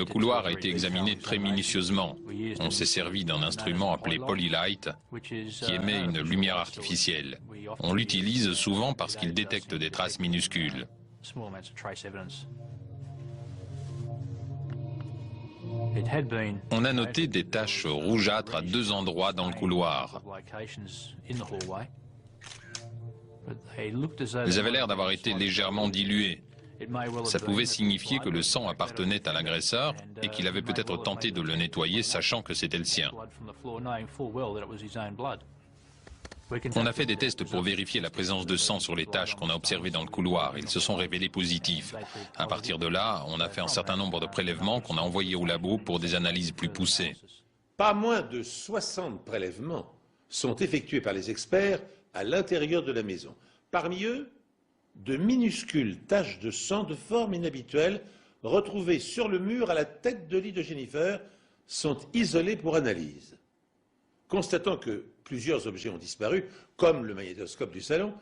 couloir a été examiné très minutieusement. On s'est servi d'un instrument appelé Polylight, qui émet une lumière artificielle. On l'utilise souvent parce qu'il détecte des traces minuscules. On a noté des taches rougeâtres à 2 endroits dans le couloir. Elles avaient l'air d'avoir été légèrement diluées. Ça pouvait signifier que le sang appartenait à l'agresseur et qu'il avait peut-être tenté de le nettoyer sachant que c'était le sien. On a fait des tests pour vérifier la présence de sang sur les taches qu'on a observées dans le couloir. Ils se sont révélés positifs. À partir de là, on a fait un certain nombre de prélèvements qu'on a envoyés au labo pour des analyses plus poussées. Pas moins de 60 prélèvements sont effectués par les experts à l'intérieur de la maison. Parmi eux, de minuscules taches de sang de forme inhabituelle retrouvées sur le mur à la tête de lit de Jennifer sont isolées pour analyse. Constatant que plusieurs objets ont disparu, comme le magnétoscope du salon,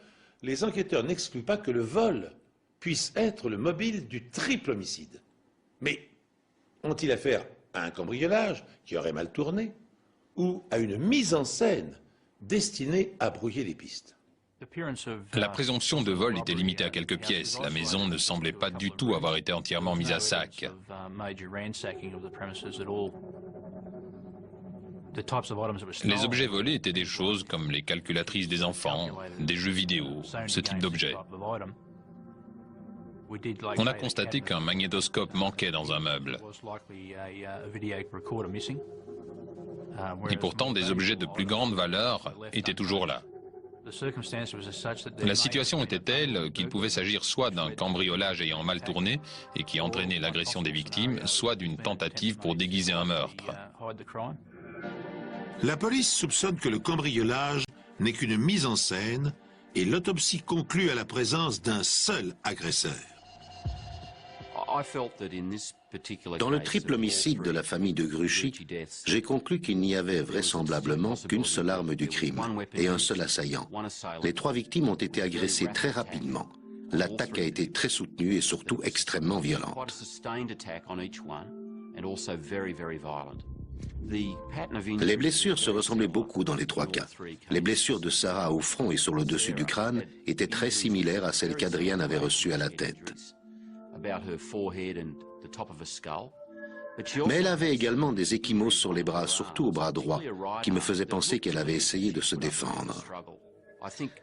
les enquêteurs n'excluent pas que le vol puisse être le mobile du triple homicide. Mais ont-ils affaire à un cambriolage qui aurait mal tourné ou à une mise en scène destinée à brouiller les pistes? La présomption de vol était limitée à quelques pièces. La maison ne semblait pas du tout avoir été entièrement mise à sac. Les objets volés étaient des choses comme les calculatrices des enfants, des jeux vidéo, ce type d'objets. On a constaté qu'un magnétoscope manquait dans un meuble. Et pourtant, des objets de plus grande valeur étaient toujours là. La situation était telle qu'il pouvait s'agir soit d'un cambriolage ayant mal tourné et qui entraînait l'agression des victimes, soit d'une tentative pour déguiser un meurtre. La police soupçonne que le cambriolage n'est qu'une mise en scène et l'autopsie conclut à la présence d'un seul agresseur. Dans le triple homicide de la famille de Gruchy, j'ai conclu qu'il n'y avait vraisemblablement qu'une seule arme du crime et un seul assaillant. Les 3 victimes ont été agressées très rapidement. L'attaque a été très soutenue et surtout extrêmement violente. Les blessures se ressemblaient beaucoup dans les 3 cas. Les blessures de Sarah au front et sur le dessus du crâne étaient très similaires à celles qu'Adrian avait reçues à la tête. Mais elle avait également des ecchymoses sur les bras, surtout au bras droit, qui me faisaient penser qu'elle avait essayé de se défendre.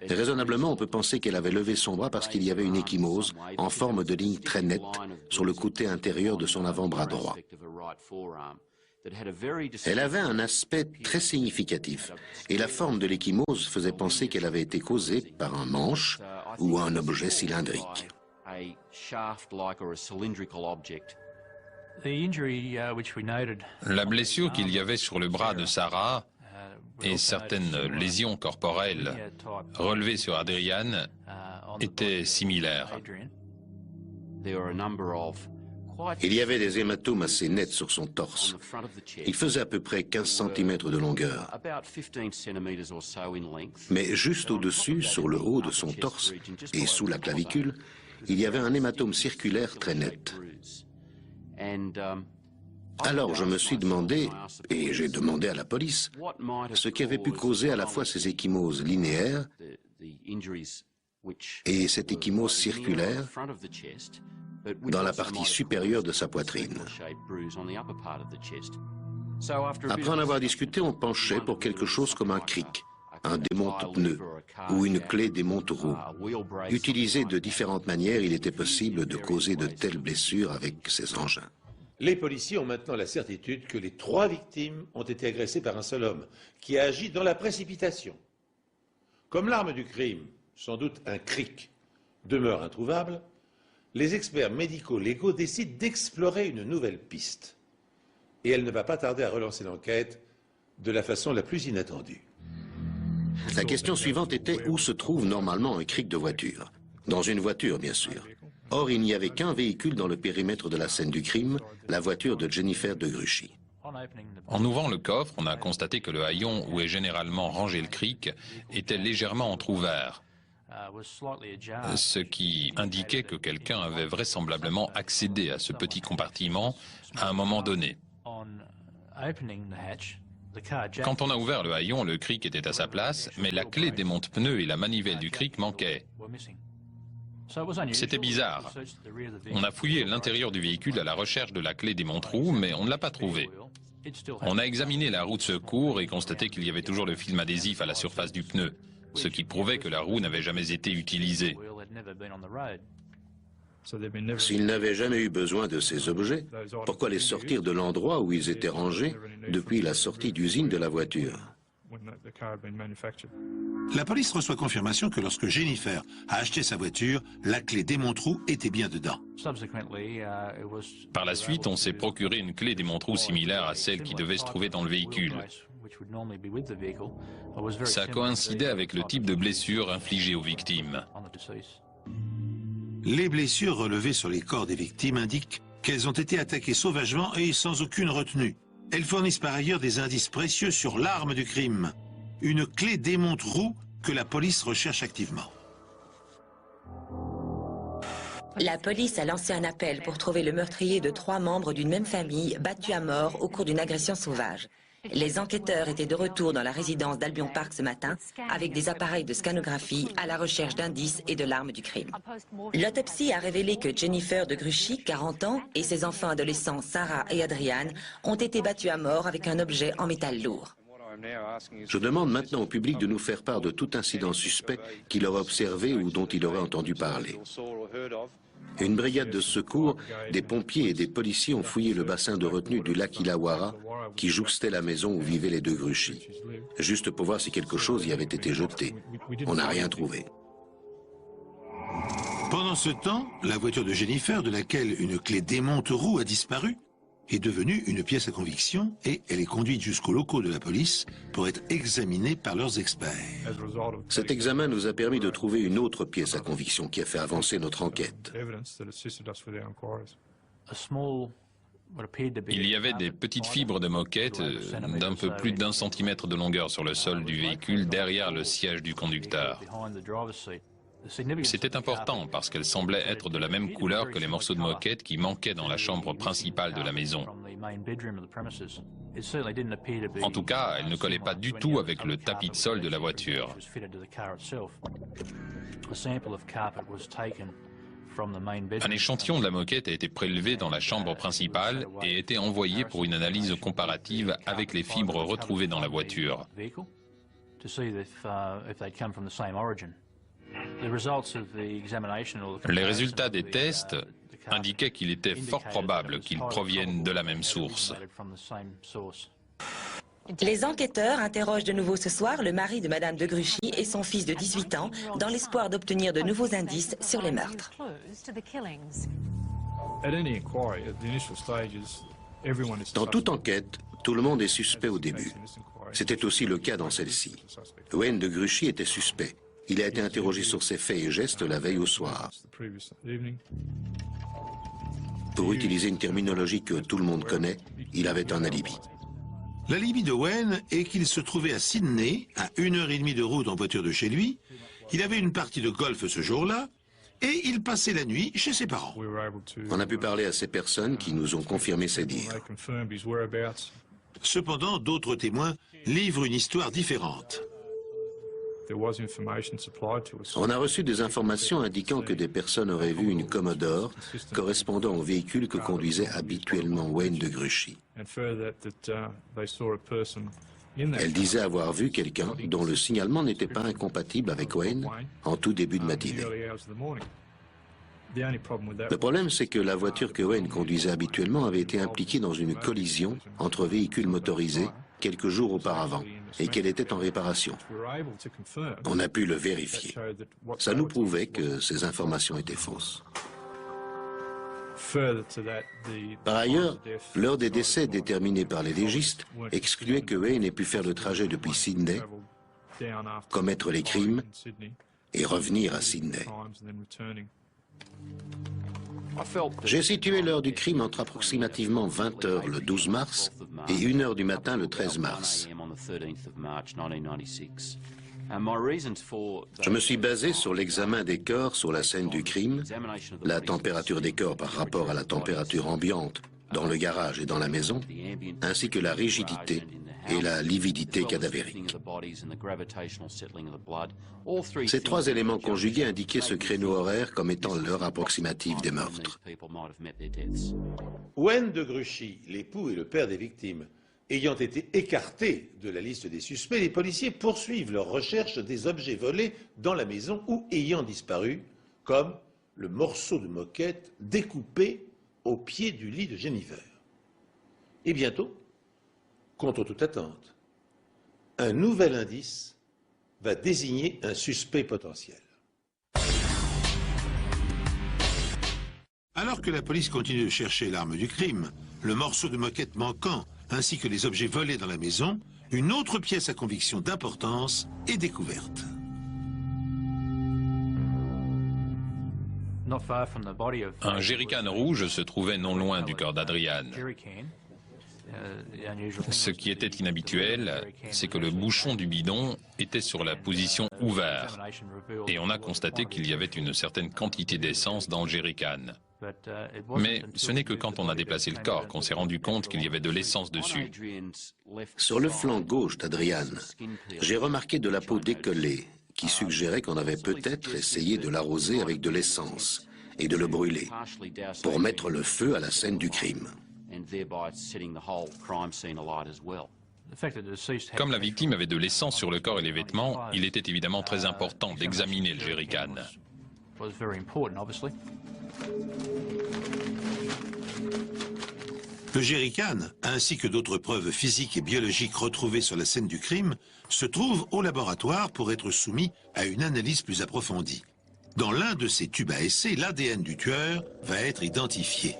Et raisonnablement, on peut penser qu'elle avait levé son bras parce qu'il y avait une ecchymose en forme de ligne très nette sur le côté intérieur de son avant-bras droit. Elle avait un aspect très significatif, et la forme de l'ecchymose faisait penser qu'elle avait été causée par un manche ou un objet cylindrique. La blessure qu'il y avait sur le bras de Sarah et certaines lésions corporelles relevées sur Adrian étaient similaires. Il y avait des hématomes assez nets sur son torse. Il faisait à peu près 15 cm de longueur. Mais juste au-dessus, sur le haut de son torse et sous la clavicule, il y avait un hématome circulaire très net. Alors je me suis demandé, et j'ai demandé à la police, ce qui avait pu causer à la fois ces ecchymoses linéaires et cette ecchymose circulaire dans la partie supérieure de sa poitrine. Après en avoir discuté, on penchait pour quelque chose comme un cric, un démonte-pneu ou une clé démonte-roue. Utilisé de différentes manières, il était possible de causer de telles blessures avec ces engins. Les policiers ont maintenant la certitude que les 3 victimes ont été agressées par un seul homme, qui a agi dans la précipitation. Comme l'arme du crime, sans doute un cric, demeure introuvable, les experts médico-légaux décident d'explorer une nouvelle piste. Et elle ne va pas tarder à relancer l'enquête de la façon la plus inattendue. La question suivante était où se trouve normalement un cric de voiture. Dans une voiture, bien sûr. Or, il n'y avait qu'un véhicule dans le périmètre de la scène du crime, la voiture de Jennifer de Gruchy. En ouvrant le coffre, on a constaté que le haillon où est généralement rangé le cric était légèrement entrouvert, ce qui indiquait que quelqu'un avait vraisemblablement accédé à ce petit compartiment à un moment donné. Quand on a ouvert le haillon, le cric était à sa place, mais la clé des monte-pneus et la manivelle du cric manquaient. C'était bizarre. On a fouillé l'intérieur du véhicule à la recherche de la clé des monte-roues, mais on ne l'a pas trouvée. On a examiné la roue de secours et constaté qu'il y avait toujours le film adhésif à la surface du pneu, ce qui prouvait que la roue n'avait jamais été utilisée. S'ils n'avaient jamais eu besoin de ces objets, pourquoi les sortir de l'endroit où ils étaient rangés depuis la sortie d'usine de la voiture? La police reçoit confirmation que lorsque Jennifer a acheté sa voiture, la clé des monte-roues était bien dedans. Par la suite, on s'est procuré une clé des monte-roues similaire à celle qui devait se trouver dans le véhicule. Ça coïncidait avec le type de blessure infligée aux victimes. Les blessures relevées sur les corps des victimes indiquent qu'elles ont été attaquées sauvagement et sans aucune retenue. Elles fournissent par ailleurs des indices précieux sur l'arme du crime, une clé des monte-roues que la police recherche activement. La police a lancé un appel pour trouver le meurtrier de 3 membres d'une même famille battus à mort au cours d'une agression sauvage. Les enquêteurs étaient de retour dans la résidence d'Albion Park ce matin avec des appareils de scanographie à la recherche d'indices et de l'arme du crime. L'autopsie a révélé que Jennifer de Gruchy, 40 ans, et ses enfants adolescents Sarah et Adrian ont été battus à mort avec un objet en métal lourd. Je demande maintenant au public de nous faire part de tout incident suspect qu'il aurait observé ou dont il aurait entendu parler. Une brigade de secours, des pompiers et des policiers ont fouillé le bassin de retenue du lac Illawarra qui jouxtait la maison où vivaient les 2 Gruchy, juste pour voir si quelque chose y avait été jeté. On n'a rien trouvé. Pendant ce temps, la voiture de Jennifer, de laquelle une clé des monte-roues a disparu, est devenue une pièce à conviction et elle est conduite jusqu'aux locaux de la police pour être examinée par leurs experts. Cet examen nous a permis de trouver une autre pièce à conviction qui a fait avancer notre enquête. Il y avait des petites fibres de moquette d'un peu plus d'1 centimètre de longueur sur le sol du véhicule derrière le siège du conducteur. C'était important parce qu'elles semblaient être de la même couleur que les morceaux de moquette qui manquaient dans la chambre principale de la maison. En tout cas, elles ne collaient pas du tout avec le tapis de sol de la voiture. Un échantillon de la moquette a été prélevé dans la chambre principale et a été envoyé pour une analyse comparative avec les fibres retrouvées dans la voiture. Les résultats des tests indiquaient qu'il était fort probable qu'ils proviennent de la même source. Les enquêteurs interrogent de nouveau ce soir le mari de Madame de Gruchy et son fils de 18 ans dans l'espoir d'obtenir de nouveaux indices sur les meurtres. Dans toute enquête, tout le monde est suspect au début. C'était aussi le cas dans celle-ci. Wayne de Gruchy était suspect. Il a été interrogé sur ses faits et gestes la veille au soir. Pour utiliser une terminologie que tout le monde connaît, il avait un alibi. L'alibi de Wayne est qu'il se trouvait à Sydney, à 1h30 de route en voiture de chez lui. Il avait une partie de golf ce jour-là et il passait la nuit chez ses parents. On a pu parler à ces personnes qui nous ont confirmé ces dires. Cependant, d'autres témoins livrent une histoire différente. On a reçu des informations indiquant que des personnes auraient vu une Commodore correspondant au véhicule que conduisait habituellement Wayne de Gruchy. Elle disait avoir vu quelqu'un dont le signalement n'était pas incompatible avec Wayne en tout début de matinée. Le problème, c'est que la voiture que Wayne conduisait habituellement avait été impliquée dans une collision entre véhicules motorisés quelques jours auparavant et qu'elle était en réparation. On a pu le vérifier. Ça nous prouvait que ces informations étaient fausses. Par ailleurs, l'heure des décès déterminée par les légistes excluait que Wayne ait pu faire le trajet depuis Sydney, commettre les crimes et revenir à Sydney. J'ai situé l'heure du crime entre approximativement 20 h le 12 mars et 1h du matin le 13 mars. Je me suis basé sur l'examen des corps sur la scène du crime, la température des corps par rapport à la température ambiante dans le garage et dans la maison, ainsi que la rigidité et la lividité cadavérique. Ces trois éléments conjugués indiquaient ce créneau horaire comme étant l'heure approximative des meurtres. Owen de Gruchy, l'époux et le père des victimes, ayant été écartés de la liste des suspects, les policiers poursuivent leur recherche des objets volés dans la maison ou ayant disparu, comme le morceau de moquette découpé au pied du lit de Jennifer. Et bientôt, contre toute attente, un nouvel indice va désigner un suspect potentiel. Alors que la police continue de chercher l'arme du crime, le morceau de moquette manquant, ainsi que les objets volés dans la maison, une autre pièce à conviction d'importance est découverte. Un jerrycan rouge se trouvait non loin du corps d'Adrian. Ce qui était inhabituel, c'est que le bouchon du bidon était sur la position ouverte, et on a constaté qu'il y avait une certaine quantité d'essence dans le jerrycan. Mais ce n'est que quand on a déplacé le corps qu'on s'est rendu compte qu'il y avait de l'essence dessus. Sur le flanc gauche d'Adrian, j'ai remarqué de la peau décollée qui suggérait qu'on avait peut-être essayé de l'arroser avec de l'essence et de le brûler pour mettre le feu à la scène du crime. Comme la victime avait de l'essence sur le corps et les vêtements, il était évidemment très important d'examiner le jerrycan. Le jerrycan, ainsi que d'autres preuves physiques et biologiques retrouvées sur la scène du crime, se trouvent au laboratoire pour être soumis à une analyse plus approfondie. Dans l'un de ces tubes à essai, l'ADN du tueur va être identifié.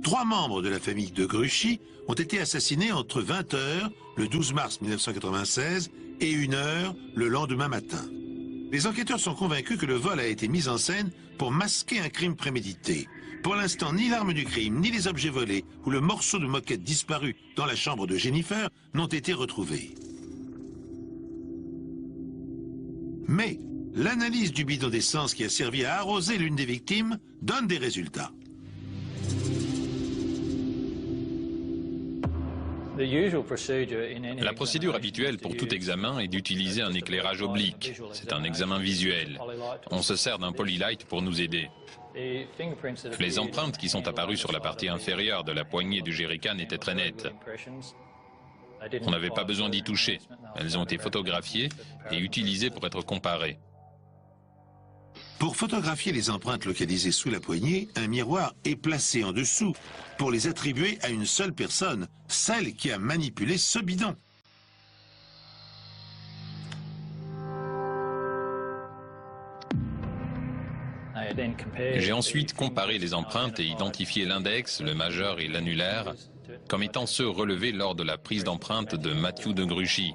3 membres de la famille de Gruchy ont été assassinés entre 20h le 12 mars 1996 et 1h le lendemain matin. Les enquêteurs sont convaincus que le vol a été mis en scène pour masquer un crime prémédité. Pour l'instant, ni l'arme du crime, ni les objets volés ou le morceau de moquette disparu dans la chambre de Jennifer n'ont été retrouvés. Mais l'analyse du bidon d'essence qui a servi à arroser l'une des victimes donne des résultats. La procédure habituelle pour tout examen est d'utiliser un éclairage oblique. C'est un examen visuel. On se sert d'un polylight pour nous aider. Les empreintes qui sont apparues sur la partie inférieure de la poignée du jerrycan étaient très nettes. On n'avait pas besoin d'y toucher. Elles ont été photographiées et utilisées pour être comparées. Pour photographier les empreintes localisées sous la poignée, un miroir est placé en dessous pour les attribuer à une seule personne, celle qui a manipulé ce bidon. J'ai ensuite comparé les empreintes et identifié l'index, le majeur et l'annulaire comme étant ceux relevés lors de la prise d'empreinte de Matthew de Gruchy.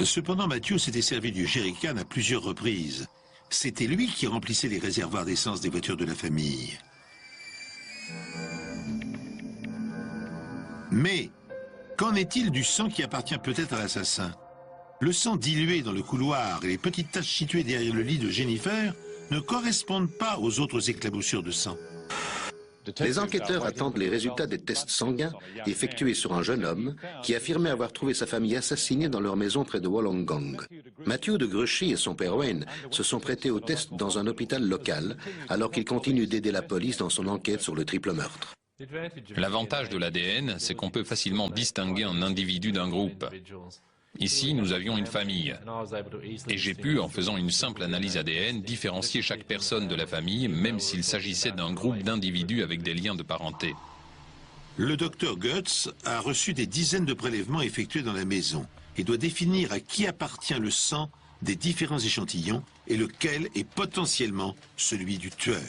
Cependant, Matthew s'était servi du jerrycan à plusieurs reprises. C'était lui qui remplissait les réservoirs d'essence des voitures de la famille. Mais qu'en est-il du sang qui appartient peut-être à l'assassin? Le sang dilué dans le couloir et les petites taches situées derrière le lit de Jennifer ne correspondent pas aux autres éclaboussures de sang. Les enquêteurs attendent les résultats des tests sanguins effectués sur un jeune homme qui affirmait avoir trouvé sa famille assassinée dans leur maison près de Wollongong. Matthew de Gruchy et son père Wayne se sont prêtés aux tests dans un hôpital local alors qu'ils continuent d'aider la police dans son enquête sur le triple meurtre. L'avantage de l'ADN, c'est qu'on peut facilement distinguer un individu d'un groupe. Ici, nous avions une famille. Et j'ai pu, en faisant une simple analyse ADN, différencier chaque personne de la famille, même s'il s'agissait d'un groupe d'individus avec des liens de parenté. Le docteur Goetz a reçu des dizaines de prélèvements effectués dans la maison et doit définir à qui appartient le sang des différents échantillons et lequel est potentiellement celui du tueur.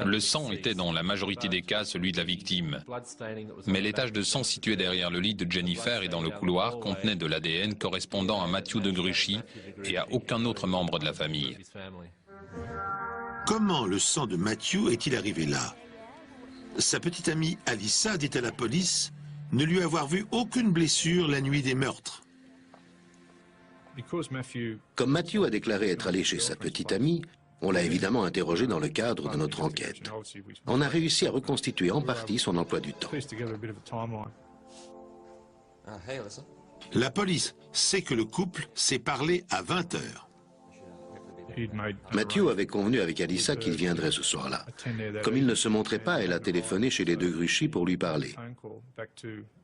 Le sang était dans la majorité des cas celui de la victime. Mais les taches de sang situées derrière le lit de Jennifer et dans le couloir contenaient de l'ADN correspondant à Matthew de Gruchy et à aucun autre membre de la famille. Comment le sang de Matthew est-il arrivé là? Sa petite amie Alyssa dit à la police ne lui avoir vu aucune blessure la nuit des meurtres. Comme Matthew a déclaré être allé chez sa petite amie, on l'a évidemment interrogé dans le cadre de notre enquête. On a réussi à reconstituer en partie son emploi du temps. La police sait que le couple s'est parlé à 20 heures. Matthew avait convenu avec Alyssa qu'il viendrait ce soir-là. Comme il ne se montrait pas, elle a téléphoné chez les De Gruchy pour lui parler.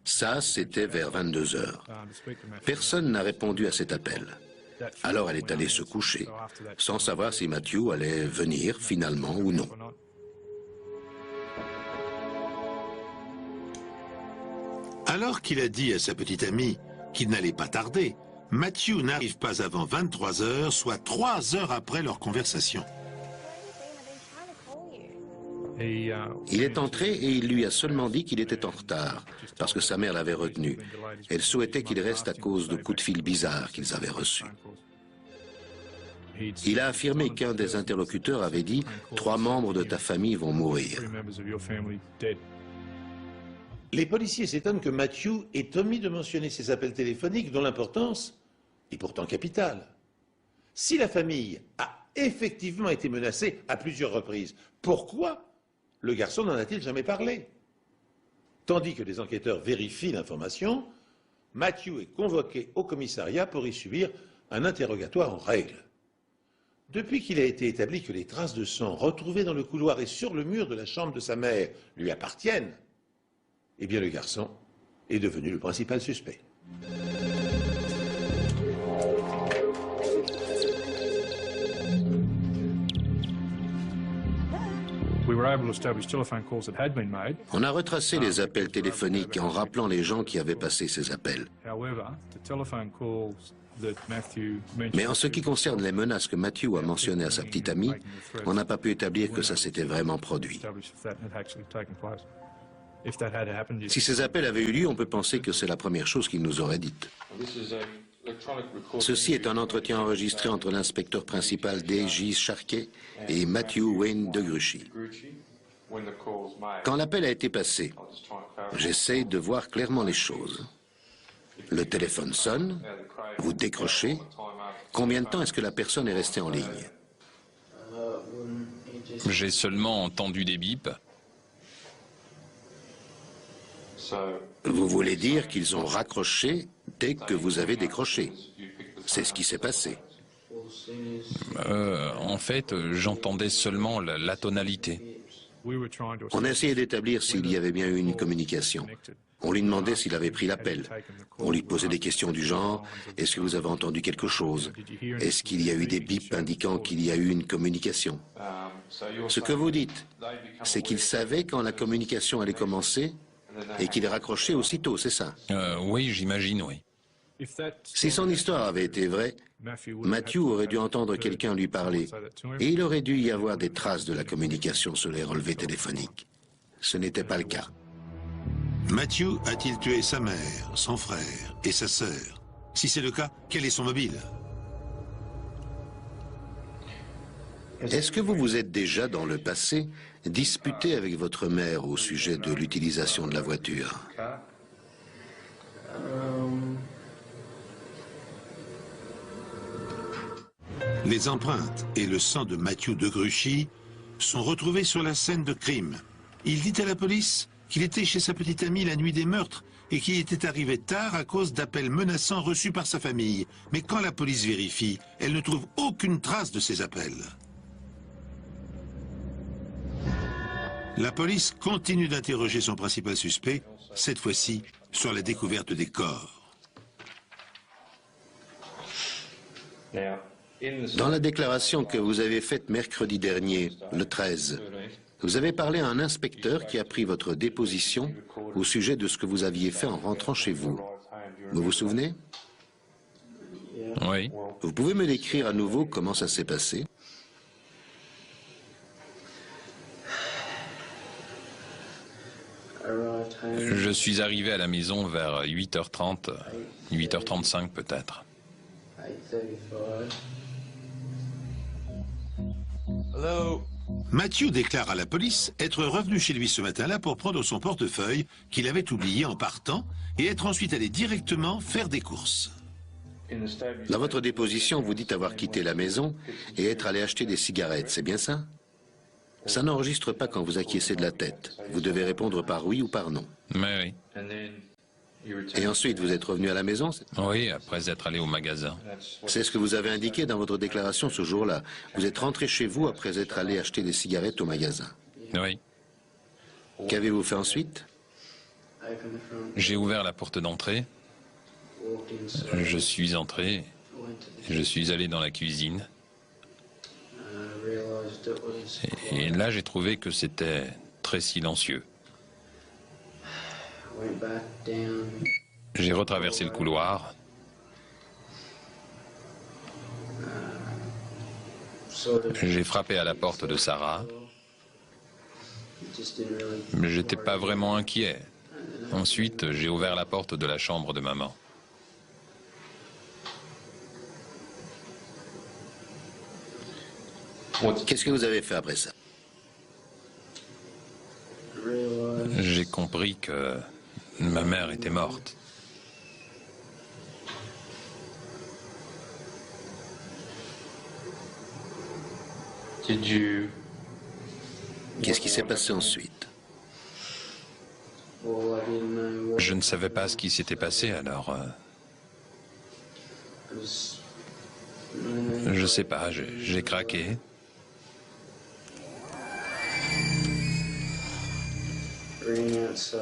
Ça, c'était vers 22 heures. Personne n'a répondu à cet appel. Alors elle est allée se coucher, sans savoir si Matthew allait venir finalement ou non. Alors qu'il a dit à sa petite amie qu'il n'allait pas tarder, Matthew n'arrive pas avant 23 heures, soit 3 heures après leur conversation. Il est entré et il lui a seulement dit qu'il était en retard, parce que sa mère l'avait retenu. Elle souhaitait qu'il reste à cause de coups de fil bizarres qu'ils avaient reçus. Il a affirmé qu'un des interlocuteurs avait dit « 3 membres de ta famille vont mourir ». Les policiers s'étonnent que Matthew ait omis de mentionner ces appels téléphoniques dont l'importance est pourtant capitale. Si la famille a effectivement été menacée à plusieurs reprises, pourquoi le garçon n'en a-t-il jamais parlé? Tandis que les enquêteurs vérifient l'information, Matthew est convoqué au commissariat pour y subir un interrogatoire en règle. Depuis qu'il a été établi que les traces de sang retrouvées dans le couloir et sur le mur de la chambre de sa mère lui appartiennent, eh bien le garçon est devenu le principal suspect. On a retracé les appels téléphoniques en rappelant les gens qui avaient passé ces appels. Mais en ce qui concerne les menaces que Matthew a mentionnées à sa petite amie, on n'a pas pu établir que ça s'était vraiment produit. Si ces appels avaient eu lieu, on peut penser que c'est la première chose qu'il nous aurait dite. Ceci est un entretien enregistré entre l'inspecteur principal D.J. Sharkey et Matthew Wayne De Gruchy. Quand l'appel a été passé, j'essaie de voir clairement les choses. Le téléphone sonne, vous décrochez. Combien de temps est-ce que la personne est restée en ligne? J'ai seulement entendu des bips. Vous voulez dire qu'ils ont raccroché dès que vous avez décroché? C'est ce qui s'est passé. En fait, j'entendais seulement la tonalité. On a essayé d'établir s'il y avait bien eu une communication. On lui demandait s'il avait pris l'appel. On lui posait des questions du genre « Est-ce que vous avez entendu quelque chose? Est-ce qu'il y a eu des bips indiquant qu'il y a eu une communication ?» Ce que vous dites, c'est qu'il savait quand la communication allait commencer et qu'il raccrochait aussitôt, c'est ça? Oui, j'imagine, oui. Si son histoire avait été vraie, Matthew aurait dû entendre quelqu'un lui parler et il aurait dû y avoir des traces de la communication sur les relevés téléphoniques. Ce n'était pas le cas. Matthew a-t-il tué sa mère, son frère et sa sœur? Si c'est le cas, quel est son mobile? Est-ce que vous vous êtes déjà, dans le passé, disputé avec votre mère au sujet de l'utilisation de la voiture? Les empreintes et le sang de Matthew De Gruchy sont retrouvés sur la scène de crime. Il dit à la police qu'il était chez sa petite amie la nuit des meurtres et qu'il était arrivé tard à cause d'appels menaçants reçus par sa famille. Mais quand la police vérifie, elle ne trouve aucune trace de ces appels. La police continue d'interroger son principal suspect, cette fois-ci sur la découverte des corps. Dans la déclaration que vous avez faite mercredi dernier, le 13, vous avez parlé à un inspecteur qui a pris votre déposition au sujet de ce que vous aviez fait en rentrant chez vous. Vous vous souvenez? Oui. Vous pouvez me décrire à nouveau comment ça s'est passé? Je suis arrivé à la maison vers 8h30, 8h35 peut-être. Hello. Matthew déclare à la police être revenu chez lui ce matin-là pour prendre son portefeuille qu'il avait oublié en partant et être ensuite allé directement faire des courses. Dans votre déposition, vous dites avoir quitté la maison et être allé acheter des cigarettes, c'est bien ça? Ça n'enregistre pas quand vous acquiescez de la tête. Vous devez répondre par oui ou par non. Mais oui. Et ensuite, vous êtes revenu à la maison? Oui, après être allé au magasin. C'est ce que vous avez indiqué dans votre déclaration ce jour-là. Vous êtes rentré chez vous après être allé acheter des cigarettes au magasin. Oui. Qu'avez-vous fait ensuite? J'ai ouvert la porte d'entrée. Je suis entré. Je suis allé dans la cuisine. Et là, j'ai trouvé que c'était très silencieux. J'ai retraversé le couloir. J'ai frappé à la porte de Sarah. Mais j'étais pas vraiment inquiet. Ensuite, j'ai ouvert la porte de la chambre de maman. Qu'est-ce que vous avez fait après ça? J'ai compris que ma mère était morte. Qu'est-ce qui s'est passé ensuite? Je ne savais pas ce qui s'était passé, alors... Je sais pas, j'ai craqué.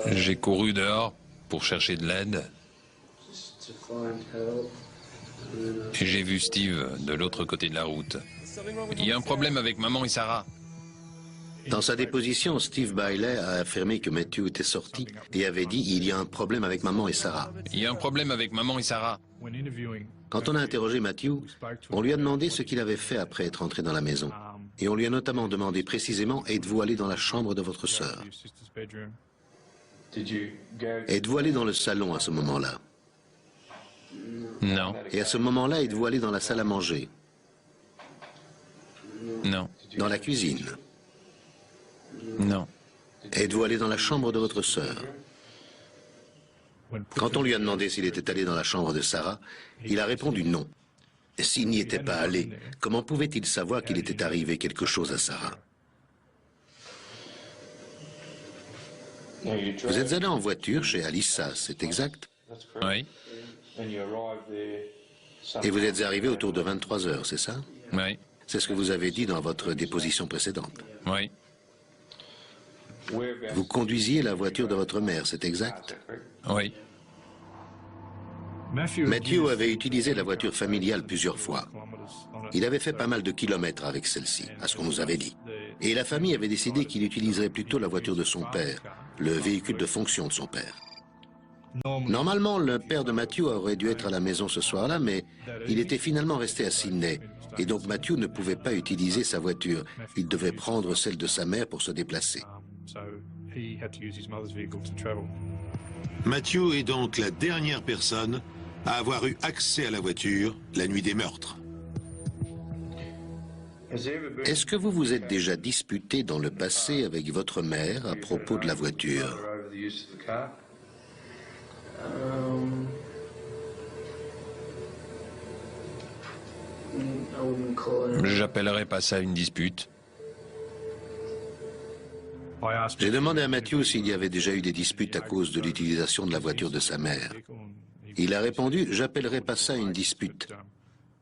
J'ai couru dehors pour chercher de l'aide. Et j'ai vu Steve de l'autre côté de la route. Il y a un problème avec maman et Sarah. Dans sa déposition, Steve Bailey a affirmé que Matthew était sorti et avait dit « Il y a un problème avec maman et Sarah ». Il y a un problème avec maman et Sarah. Quand on a interrogé Matthew, on lui a demandé ce qu'il avait fait après être entré dans la maison. Et on lui a notamment demandé précisément « Êtes-vous allé dans la chambre de votre sœur ?» Êtes-vous allé dans le salon à ce moment-là? Non. Et à ce moment-là, êtes-vous allé dans la salle à manger? Non. Dans la cuisine? Non. Êtes-vous allé dans la chambre de votre sœur? Quand on lui a demandé s'il était allé dans la chambre de Sarah, il a répondu non. S'il n'y était pas allé, comment pouvait-il savoir qu'il était arrivé quelque chose à Sarah? Vous êtes allé en voiture chez Alissa, c'est exact? Oui. Et vous êtes arrivé autour de 23 heures, c'est ça? Oui. C'est ce que vous avez dit dans votre déposition précédente. Oui. Vous conduisiez la voiture de votre mère, c'est exact? Oui. Matthew avait utilisé la voiture familiale plusieurs fois. Il avait fait pas mal de kilomètres avec celle-ci, à ce qu'on nous avait dit. Et la famille avait décidé qu'il utiliserait plutôt la voiture de son père, le véhicule de fonction de son père. Normalement, le père de Matthew aurait dû être à la maison ce soir-là, mais il était finalement resté à Sydney. Et donc Matthew ne pouvait pas utiliser sa voiture. Il devait prendre celle de sa mère pour se déplacer. Matthew est donc la dernière personne à avoir eu accès à la voiture la nuit des meurtres. Est-ce que vous vous êtes déjà disputé dans le passé avec votre mère à propos de la voiture? J'appellerais pas ça une dispute. J'ai demandé à Matthew s'il y avait déjà eu des disputes à cause de l'utilisation de la voiture de sa mère. Il a répondu « J'appellerais pas ça une dispute ».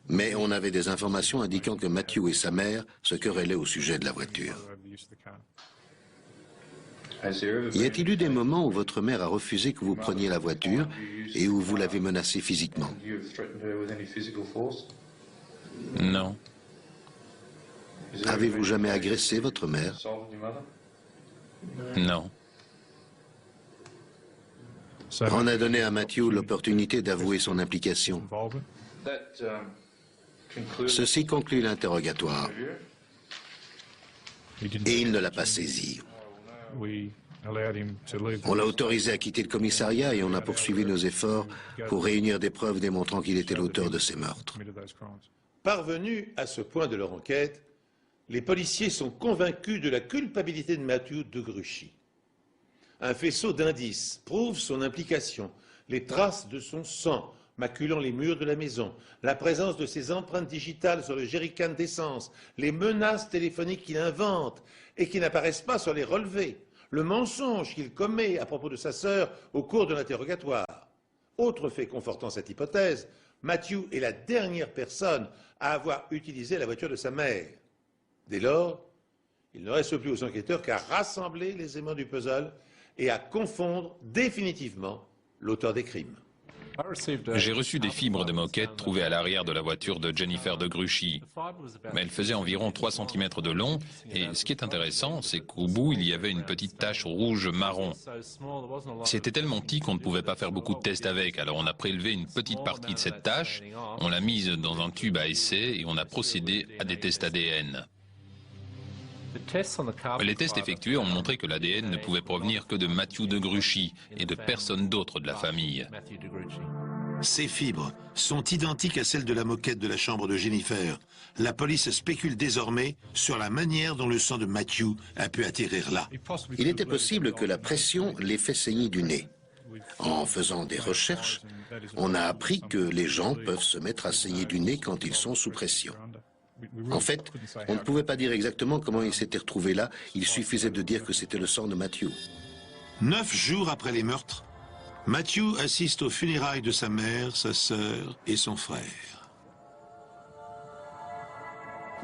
Mais on avait des informations indiquant que Matthew et sa mère se querellaient au sujet de la voiture. Y a-t-il eu des moments où votre mère a refusé que vous preniez la voiture et où vous l'avez menacée physiquement? Non. Avez-vous jamais agressé votre mère? Non. On a donné à Matthew l'opportunité d'avouer son implication. Ceci conclut l'interrogatoire. Et il ne l'a pas saisi. On l'a autorisé à quitter le commissariat et on a poursuivi nos efforts pour réunir des preuves démontrant qu'il était l'auteur de ces meurtres. Parvenus à ce point de leur enquête, les policiers sont convaincus de la culpabilité de Matthew de Gruchy. Un faisceau d'indices prouve son implication, les traces de son sang maculant les murs de la maison, la présence de ses empreintes digitales sur le jerrycan d'essence, les menaces téléphoniques qu'il invente et qui n'apparaissent pas sur les relevés, le mensonge qu'il commet à propos de sa sœur au cours de l'interrogatoire. Autre fait confortant cette hypothèse, Matthew est la dernière personne à avoir utilisé la voiture de sa mère. Dès lors, il ne reste plus aux enquêteurs qu'à rassembler les éléments du puzzle et à confondre définitivement l'auteur des crimes. J'ai reçu des fibres de moquette trouvées à l'arrière de la voiture de Jennifer de Gruchy. Mais elles faisaient environ 3 cm de long, et ce qui est intéressant, c'est qu'au bout, il y avait une petite tache rouge-marron. C'était tellement petit qu'on ne pouvait pas faire beaucoup de tests avec, alors on a prélevé une petite partie de cette tache, on l'a mise dans un tube à essai, et on a procédé à des tests ADN. Les tests effectués ont montré que l'ADN ne pouvait provenir que de Matthew de Gruchy et de personne d'autre de la famille. Ces fibres sont identiques à celles de la moquette de la chambre de Jennifer. La police spécule désormais sur la manière dont le sang de Matthew a pu atterrir là. Il était possible que la pression l'ait fait saigner du nez. En faisant des recherches, on a appris que les gens peuvent se mettre à saigner du nez quand ils sont sous pression. En fait, on ne pouvait pas dire exactement comment il s'était retrouvé là, il suffisait de dire que c'était le sang de Matthew. 9 jours après les meurtres, Matthew assiste aux funérailles de sa mère, sa sœur et son frère.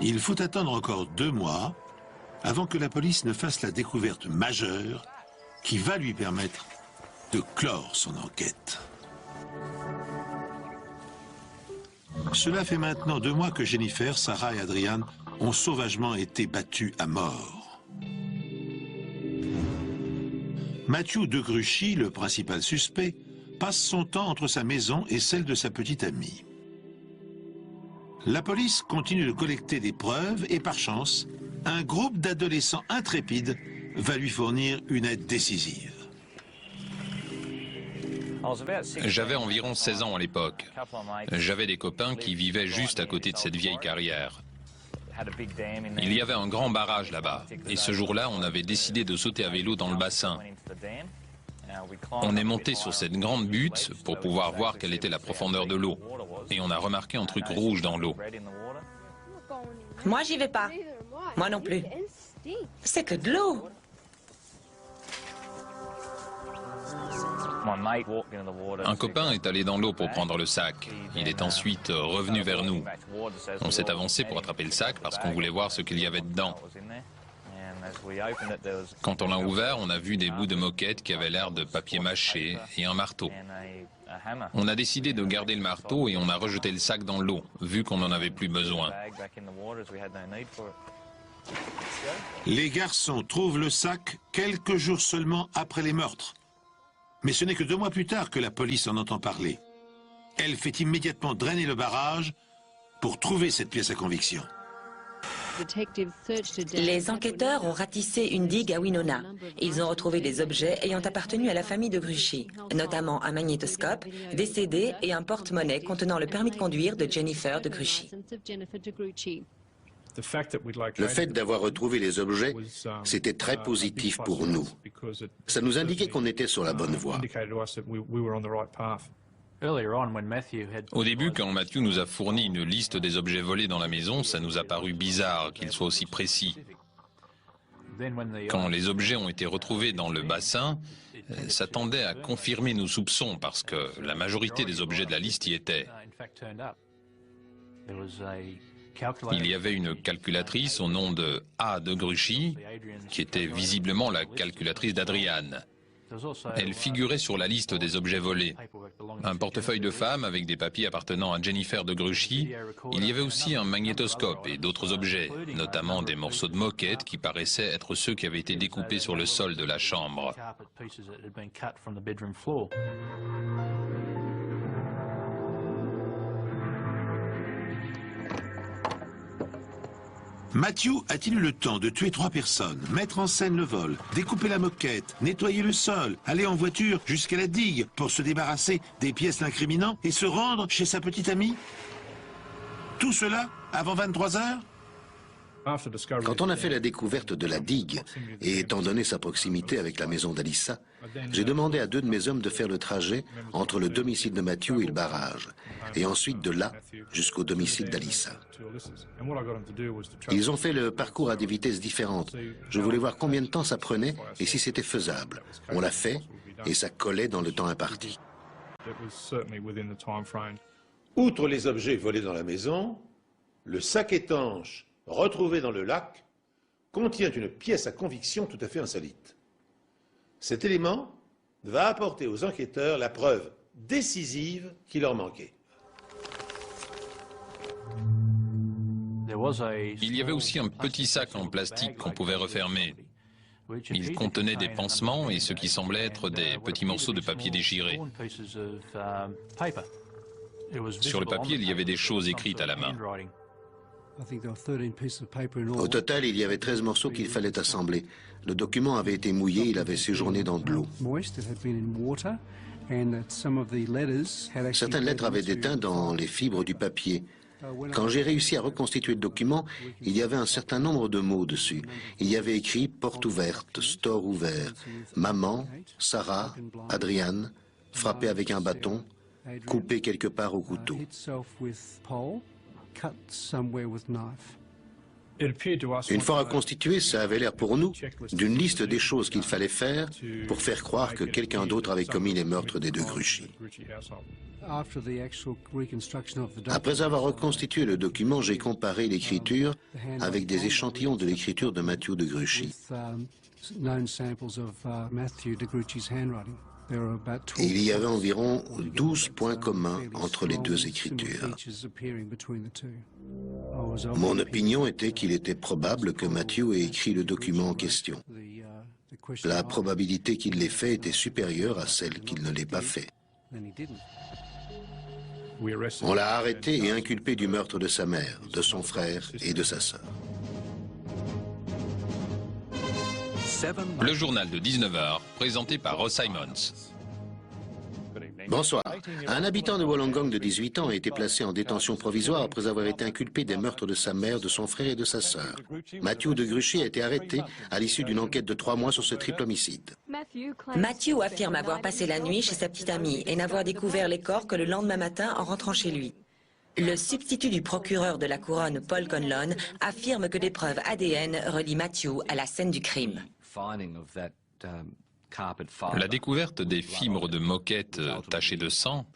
Il faut attendre encore 2 mois avant que la police ne fasse la découverte majeure qui va lui permettre de clore son enquête. Cela fait maintenant 2 mois que Jennifer, Sarah et Adrian ont sauvagement été battus à mort. Matthew de Gruchy, le principal suspect, passe son temps entre sa maison et celle de sa petite amie. La police continue de collecter des preuves et par chance, un groupe d'adolescents intrépides va lui fournir une aide décisive. J'avais environ 16 ans à l'époque. J'avais des copains qui vivaient juste à côté de cette vieille carrière. Il y avait un grand barrage là-bas, et ce jour-là, on avait décidé de sauter à vélo dans le bassin. On est monté sur cette grande butte pour pouvoir voir quelle était la profondeur de l'eau, et on a remarqué un truc rouge dans l'eau. Moi, j'y vais pas. Moi non plus. C'est que de l'eau. Un copain est allé dans l'eau pour prendre le sac. Il est ensuite revenu vers nous. On s'est avancé pour attraper le sac parce qu'on voulait voir ce qu'il y avait dedans. Quand on l'a ouvert, on a vu des bouts de moquette qui avaient l'air de papier mâché et un marteau. On a décidé de garder le marteau et on a rejeté le sac dans l'eau, vu qu'on n'en avait plus besoin. Les garçons trouvent le sac quelques jours seulement après les meurtres. Mais ce n'est que 2 mois plus tard que la police en entend parler. Elle fait immédiatement drainer le barrage pour trouver cette pièce à conviction. Les enquêteurs ont ratissé une digue à Winona. Ils ont retrouvé des objets ayant appartenu à la famille de Gruchy, notamment un magnétoscope, des CD et un porte-monnaie contenant le permis de conduire de Jennifer de Gruchy. Le fait d'avoir retrouvé les objets, c'était très positif pour nous. Ça nous indiquait qu'on était sur la bonne voie. Au début, quand Matthew nous a fourni une liste des objets volés dans la maison, ça nous a paru bizarre qu'il soit aussi précis. Quand les objets ont été retrouvés dans le bassin, ça tendait à confirmer nos soupçons parce que la majorité des objets de la liste y étaient. Il y avait une calculatrice au nom de A de Gruchy, qui était visiblement la calculatrice d'Adrian. Elle figurait sur la liste des objets volés. Un portefeuille de femme avec des papiers appartenant à Jennifer de Gruchy. Il y avait aussi un magnétoscope et d'autres objets, notamment des morceaux de moquette qui paraissaient être ceux qui avaient été découpés sur le sol de la chambre. Matthew a-t-il eu le temps de tuer 3 personnes, mettre en scène le vol, découper la moquette, nettoyer le sol, aller en voiture jusqu'à la digue pour se débarrasser des pièces l'incriminant et se rendre chez sa petite amie? Tout cela avant 23 heures? Quand on a fait la découverte de la digue, et étant donné sa proximité avec la maison d'Alyssa, j'ai demandé à 2 de mes hommes de faire le trajet entre le domicile de Matthew et le barrage, et ensuite de là jusqu'au domicile d'Alyssa. Ils ont fait le parcours à des vitesses différentes. Je voulais voir combien de temps ça prenait et si c'était faisable. On l'a fait et ça collait dans le temps imparti. Outre les objets volés dans la maison, le sac étanche retrouvé dans le lac contient une pièce à conviction tout à fait insolite. Cet élément va apporter aux enquêteurs la preuve décisive qui leur manquait. Il y avait aussi un petit sac en plastique qu'on pouvait refermer. Il contenait des pansements et ce qui semblait être des petits morceaux de papier déchirés. Sur le papier, il y avait des choses écrites à la main. Au total, il y avait 13 morceaux qu'il fallait assembler. Le document avait été mouillé, il avait séjourné dans de l'eau. Certaines lettres avaient des teintes dans les fibres du papier. Quand j'ai réussi à reconstituer le document, il y avait un certain nombre de mots dessus. Il y avait écrit « porte ouverte »,« store ouvert »,« maman »,« Sarah »,« Adrian »,« frappé avec un bâton »,« coupé quelque part au couteau ». Une fois reconstitué, ça avait l'air pour nous d'une liste des choses qu'il fallait faire pour faire croire que quelqu'un d'autre avait commis les meurtres des 2 Gruchy. Après avoir reconstitué le document, j'ai comparé l'écriture avec des échantillons de l'écriture de Matthew de Gruchy. Il y avait environ 12 points communs entre les 2 écritures. Mon opinion était qu'il était probable que Matthew ait écrit le document en question. La probabilité qu'il l'ait fait était supérieure à celle qu'il ne l'ait pas fait. On l'a arrêté et inculpé du meurtre de sa mère, de son frère et de sa sœur. Le journal de 19h, présenté par Ross Simons. Bonsoir. Un habitant de Wollongong de 18 ans a été placé en détention provisoire après avoir été inculpé des meurtres de sa mère, de son frère et de sa sœur. Matthew de Gruchy a été arrêté à l'issue d'une enquête de 3 mois sur ce triple homicide. Matthew affirme avoir passé la nuit chez sa petite amie et n'avoir découvert les corps que le lendemain matin en rentrant chez lui. Le substitut du procureur de la couronne, Paul Conlon, affirme que des preuves ADN relient Matthew à la scène du crime. La découverte des fibres de moquette tachées de sang,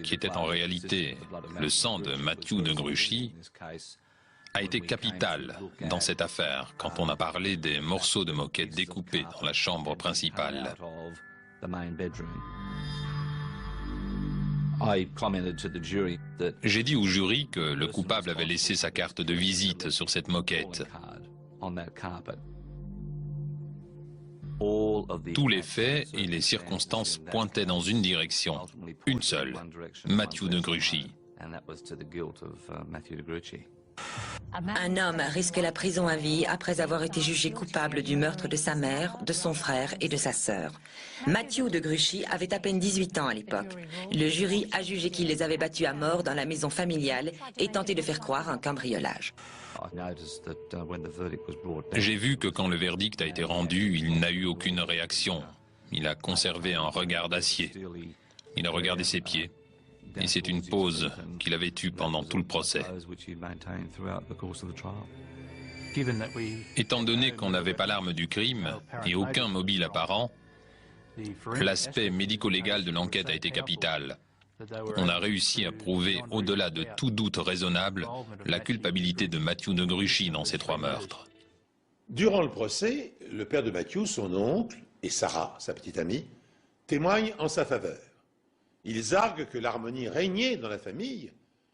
qui étaient en réalité le sang de Matthew de Gruchy, a été capitale dans cette affaire quand on a parlé des morceaux de moquette découpés dans la chambre principale. J'ai dit au jury que le coupable avait laissé sa carte de visite sur cette moquette. Tous les faits et les circonstances pointaient dans une direction, une seule, Matthew de Gruchy. Un homme risque la prison à vie après avoir été jugé coupable du meurtre de sa mère, de son frère et de sa sœur. Matthew de Gruchy avait à peine 18 ans à l'époque. Le jury a jugé qu'il les avait battus à mort dans la maison familiale et tenté de faire croire un cambriolage. J'ai vu que quand le verdict a été rendu, il n'a eu aucune réaction. Il a conservé un regard d'acier. Il a regardé ses pieds. Et c'est une pause qu'il avait eue pendant tout le procès. Étant donné qu'on n'avait pas l'arme du crime et aucun mobile apparent, l'aspect médico-légal de l'enquête a été capital. On a réussi à prouver, au-delà de tout doute raisonnable, la culpabilité de Matthew de Gruchy dans ces 3 meurtres. Durant le procès, le père de Matthew, son oncle, et Sarah, sa petite amie, témoignent en sa faveur. Ils arguent que l'harmonie régnait dans la famille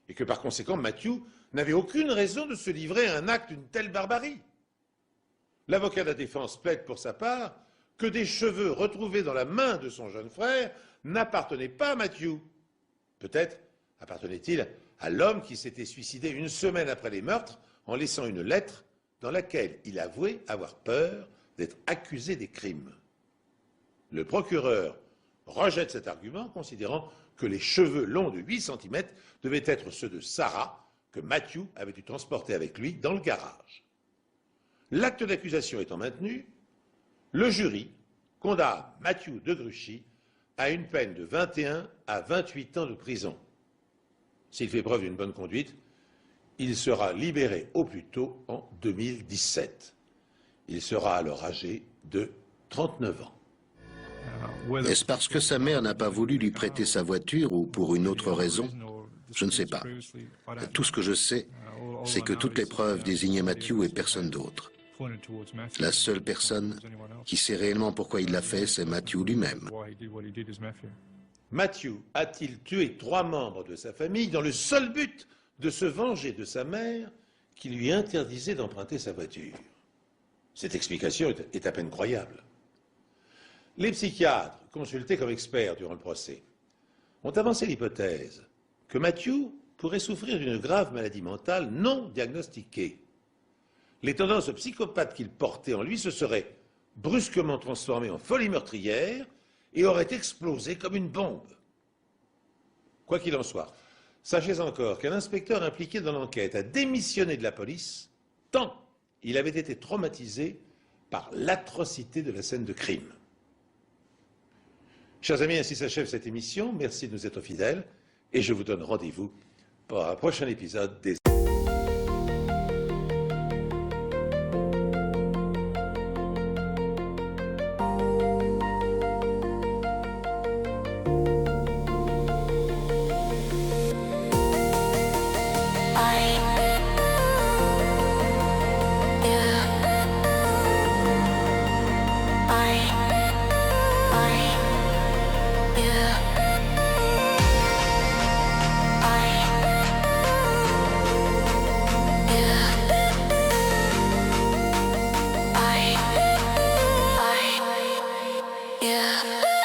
et que par conséquent Matthew n'avait aucune raison de se livrer à un acte d'une telle barbarie. L'avocat de la défense plaide pour sa part que des cheveux retrouvés dans la main de son jeune frère n'appartenaient pas à Matthew. Peut-être appartenait-il à l'homme qui s'était suicidé une semaine après les meurtres en laissant une lettre dans laquelle il avouait avoir peur d'être accusé des crimes. Le procureur rejette cet argument, considérant que les cheveux longs de 8 cm devaient être ceux de Sarah, que Matthew avait dû transporter avec lui dans le garage. L'acte d'accusation étant maintenu, le jury condamne Matthew de Gruchy à une peine de 21 à 28 ans de prison. S'il fait preuve d'une bonne conduite, il sera libéré au plus tôt en 2017. Il sera alors âgé de 39 ans. Est-ce parce que sa mère n'a pas voulu lui prêter sa voiture ou pour une autre raison? Je ne sais pas. Tout ce que je sais, c'est que toutes les preuves désignaient Matthew et personne d'autre. La seule personne qui sait réellement pourquoi il l'a fait, c'est Matthew lui-même. Matthew a-t-il tué 3 membres de sa famille dans le seul but de se venger de sa mère qui lui interdisait d'emprunter sa voiture? Cette explication est à peine croyable. Les psychiatres, consultés comme experts durant le procès, ont avancé l'hypothèse que Matthew pourrait souffrir d'une grave maladie mentale non diagnostiquée. Les tendances psychopathes qu'il portait en lui se seraient brusquement transformées en folie meurtrière et auraient explosé comme une bombe. Quoi qu'il en soit, sachez encore qu'un inspecteur impliqué dans l'enquête a démissionné de la police tant il avait été traumatisé par l'atrocité de la scène de crime. Chers amis, ainsi s'achève cette émission. Merci de nous être fidèles et je vous donne rendez-vous pour un prochain épisode des Yeah.